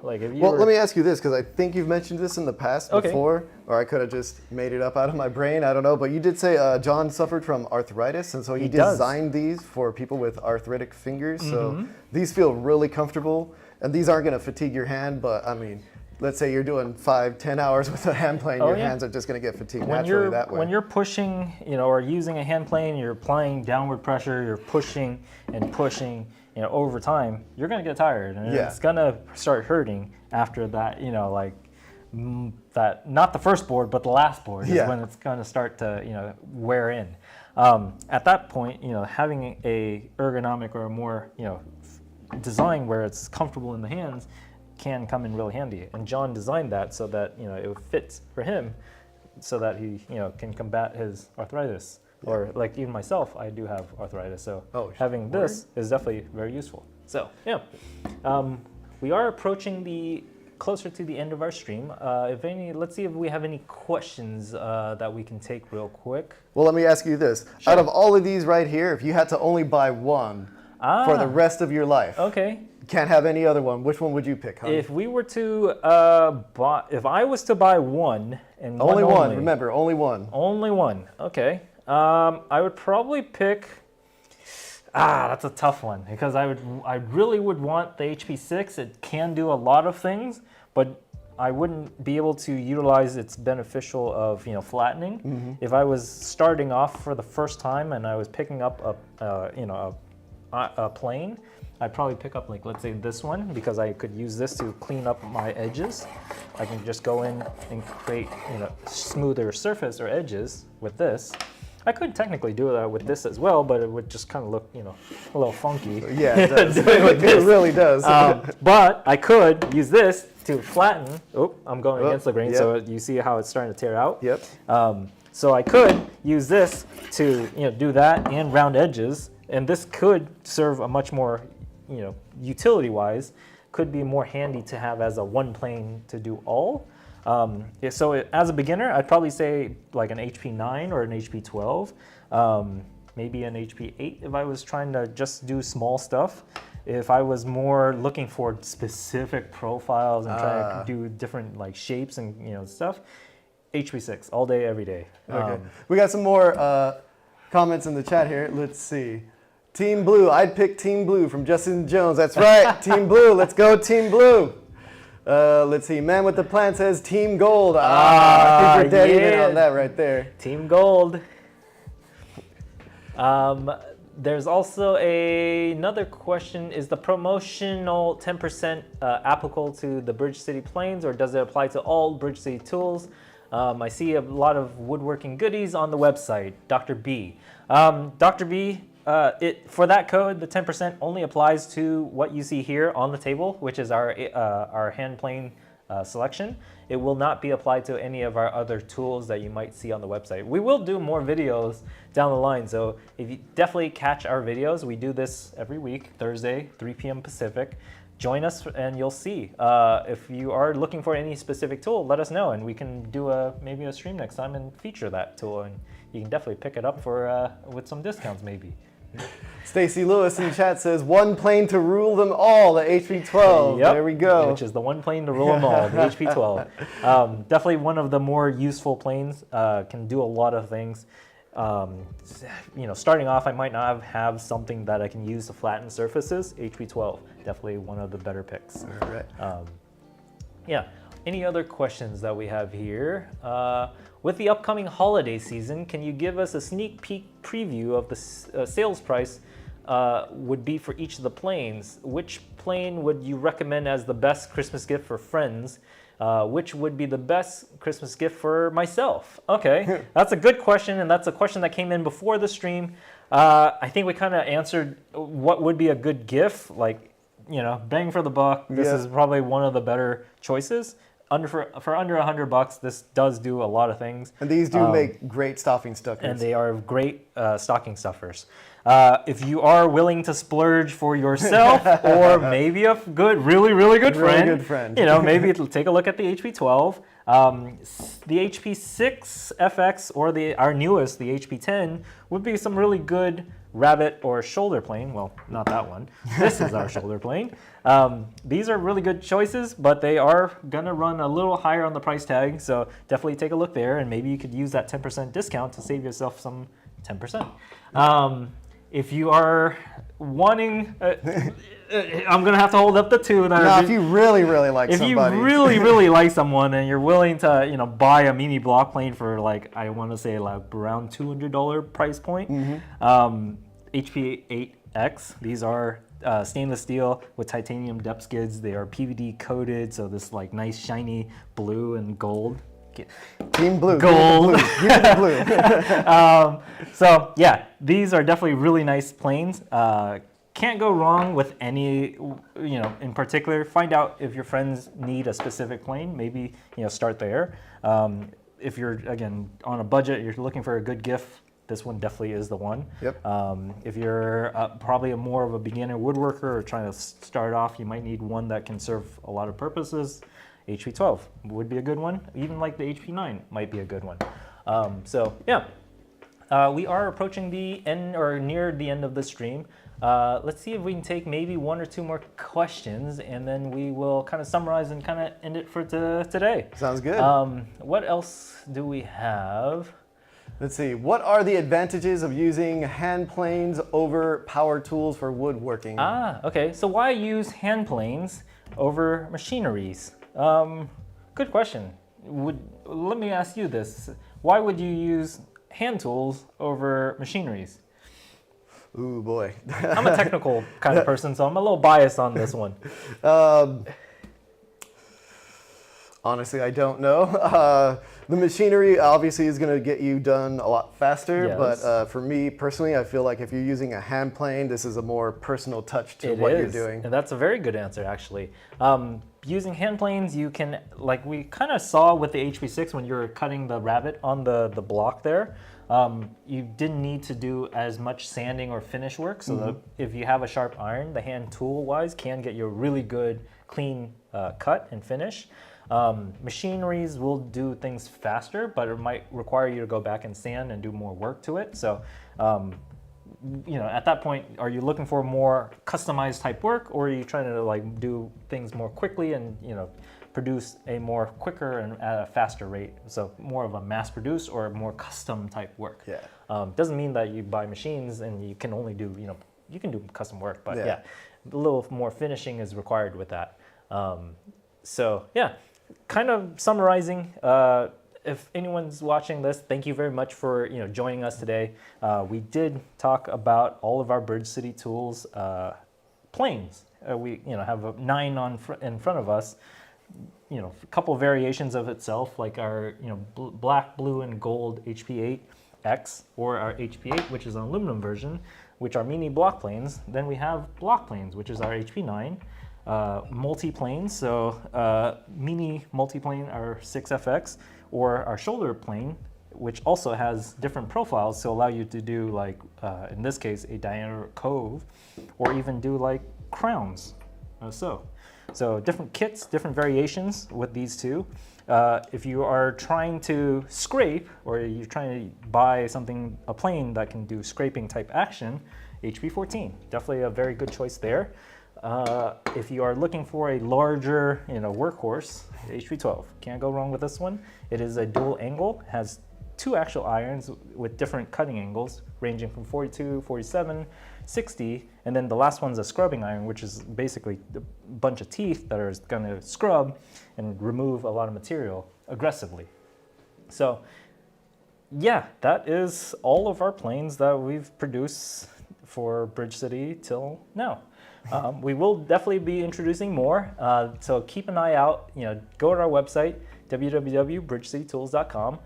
Like, if you let me ask you this, because I think you've mentioned this in the past before, or I could have just made it up out of my brain, I don't know, but you did say John suffered from arthritis, and so he designed these for people with arthritic fingers, so these feel really comfortable. And these aren't going to fatigue your hand, but I mean, let's say you're doing 5-10 hours with a hand plane, your hands are just going to get fatigued naturally that way. When you're pushing, or using a hand plane, you're applying downward pressure, you're pushing and pushing, over time, you're going to get tired, and it's going to start hurting after that, that, not the first board, but the last board is when it's going to start to, wear in. At that point, having a ergonomic or a more, design where it's comfortable in the hands can come in really handy. And John designed that so that it fits for him, so that he can combat his arthritis. Or like even myself, I do have arthritis, so having this is definitely very useful. So we are approaching closer to the end of our stream. Let's see if we have any questions that we can take real quick. Well, let me ask you this: out of all of these right here, if you had to only buy one for the rest of your life, can't have any other one, which one would you pick, honey? If we were to if I was to buy one and only one, remember, only one. Only one. Okay. I would probably pick. That's a tough one, because I really would want the HP6. It can do a lot of things, but I wouldn't be able to utilize its beneficial of flattening. If I was starting off for the first time and I was picking up a plane, I'd probably pick up, like, let's say this one, because I could use this to clean up my edges. I can just go in and create smoother surface or edges with this. I could technically do that with this as well, but it would just kind of look a little funky. Yeah, it does. It really does. But I could use this to flatten. I'm going against the grain, so you see how it's starting to tear out. So I could use this to do that and round edges, and this could serve a much more utility-wise, could be more handy to have as a one plane to do all. So as a beginner, I'd probably say like an HP9 or an HP12, maybe an HP8 if I was trying to just do small stuff. If I was more looking for specific profiles and trying to do different like shapes and stuff, HP6 all day, every day. Okay. We got some more comments in the chat here. Let's see. Team Blue. I'd pick Team Blue from Justin Jones. That's right. Team Blue. Let's go Team Blue. Let's see. Man with the Plan says Team Gold. I think we're dead even on that right there. Team Gold. There's also another question. Is the promotional 10% applicable to the Bridge City planes, or does it apply to all Bridge City tools? I see a lot of woodworking goodies on the website. Dr. B. Dr. B, for that code, the 10% only applies to what you see here on the table, which is our hand plane selection. It will not be applied to any of our other tools that you might see on the website. We will do more videos down the line, so if you definitely catch our videos, we do this every week, Thursday, 3 p.m. Pacific. Join us and you'll see. If you are looking for any specific tool, let us know and we can do maybe a stream next time and feature that tool, and you can definitely pick it up for with some discounts maybe. Stacy Lewis in chat says, one plane to rule them all, the HP12. Yep, there we go. Which is the one plane to rule them all, the HP12. Definitely one of the more useful planes, can do a lot of things. Starting off, I might not have something that I can use to flatten surfaces. HP12, definitely one of the better picks. All right. Yeah. Any other questions that we have here? With the upcoming holiday season, can you give us a sneak peek preview of the sales price would be for each of the planes? Which plane would you recommend as the best Christmas gift for friends? Which would be the best Christmas gift for myself? Okay, that's a good question, and that's a question that came in before the stream. I think we kind of answered what would be a good gift, like, bang for the buck. This is probably one of the better choices. For under $100, this does do a lot of things. And these do make great stocking stuffers. And they are great stocking stuffers. If you are willing to splurge for yourself or maybe a really good friend, maybe take a look at the HP12. The HP6 FX or our newest, the HP10, would be some really good rabbit or shoulder plane. Well, not that one. This is our shoulder plane. These are really good choices, but they are gonna run a little higher on the price tag, so definitely take a look there, and maybe you could use that 10% discount to save yourself some 10%. If you are wanting, I'm gonna have to hold up the two. If you really like somebody. If you really like someone and you're willing to, buy a mini block plane for I want to say around $200 price point, HP8X. These are stainless steel with titanium depth skids. They are PVD coated, so this nice shiny blue and gold. Team blue. Gold. Give me the blue. So yeah, these are definitely really nice planes. Can't go wrong with any, in particular. Find out if your friends need a specific plane. Maybe, start there. If you're, again, on a budget, you're looking for a good gift, this one definitely is the one. Yep. If you're probably more of a beginner woodworker or trying to start off, you might need one that can serve a lot of purposes. HP12 would be a good one. Even the HP9 might be a good one. So yeah, we are approaching the end or near the end of the stream. Let's see if we can take maybe one or two more questions, and then we will kind of summarize and kind of end it for today. Sounds good. What else do we have? Let's see. What are the advantages of using hand planes over power tools for woodworking? Okay. So why use hand planes over machineries? Good question. Let me ask you this. Why would you use hand tools over machineries? Ooh, boy. I'm a technical kind of person, so I'm a little biased on this one. Honestly, I don't know. The machinery obviously is going to get you done a lot faster, yes. But for me personally, I feel like if you're using a hand plane, this is a more personal touch to what you're doing. And that's a very good answer, actually. Using hand planes, you can, like we kind of saw with the HP6 when you were cutting the rabbet on the block there, you didn't need to do as much sanding or finish work. So that if you have a sharp iron, the hand tool-wise can get you a really good, clean cut and finish. Machineries will do things faster, but it might require you to go back and sand and do more work to it. So, at that point, are you looking for more customized type work, or are you trying to do things more quickly and produce a more quicker and at a faster rate? So more of a mass produce or more custom type work. Yeah. Doesn't mean that you buy machines and you can only do you can do custom work, but yeah, a little more finishing is required with that. So yeah. Kind of summarizing, if anyone's watching this, thank you very much for joining us today. We did talk about all of our Bridge City Tools planes. We have 9 in front of us. A couple variations of itself, like our black, blue, and gold HP8X, or our HP8, which is an aluminum version, which are mini block planes. Then we have block planes, which is our HP9. multiplane. So mini multiplane, our 6 FX, or our shoulder plane, which also has different profiles to allow you to do like, in this case, a diameter cove, or even do like crowns. So different kits, different variations with these two. If you are trying to scrape, or you're trying to buy something, a plane that can do scraping type action, HP14, definitely a very good choice there. If you are looking for a larger, workhorse, HP12, can't go wrong with this one. It is a dual angle, has 2 actual irons with different cutting angles, ranging from 42, 47, 60, and then the last one's a scrubbing iron, which is basically a bunch of teeth that are going to scrub and remove a lot of material aggressively. So yeah, that is all of our planes that we've produced for Bridge City till now. We will definitely be introducing more, so keep an eye out. Go to our website, www.bridgecitytools.com.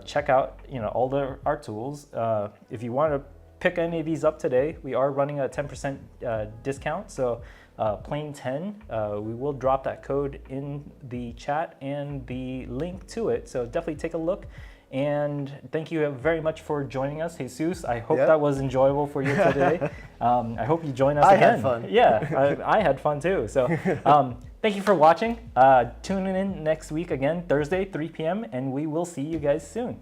Check out all our tools. If you want to pick any of these up today, we are running a 10% discount. So plane 10, we will drop that code in the chat and the link to it. So definitely take a look. And thank you very much for joining us, Jesus. I hope that was enjoyable for you today. I hope you join us again. I had fun. Yeah, I had fun too. So thank you for watching. Tune in next week again, Thursday, 3 p.m., and we will see you guys soon.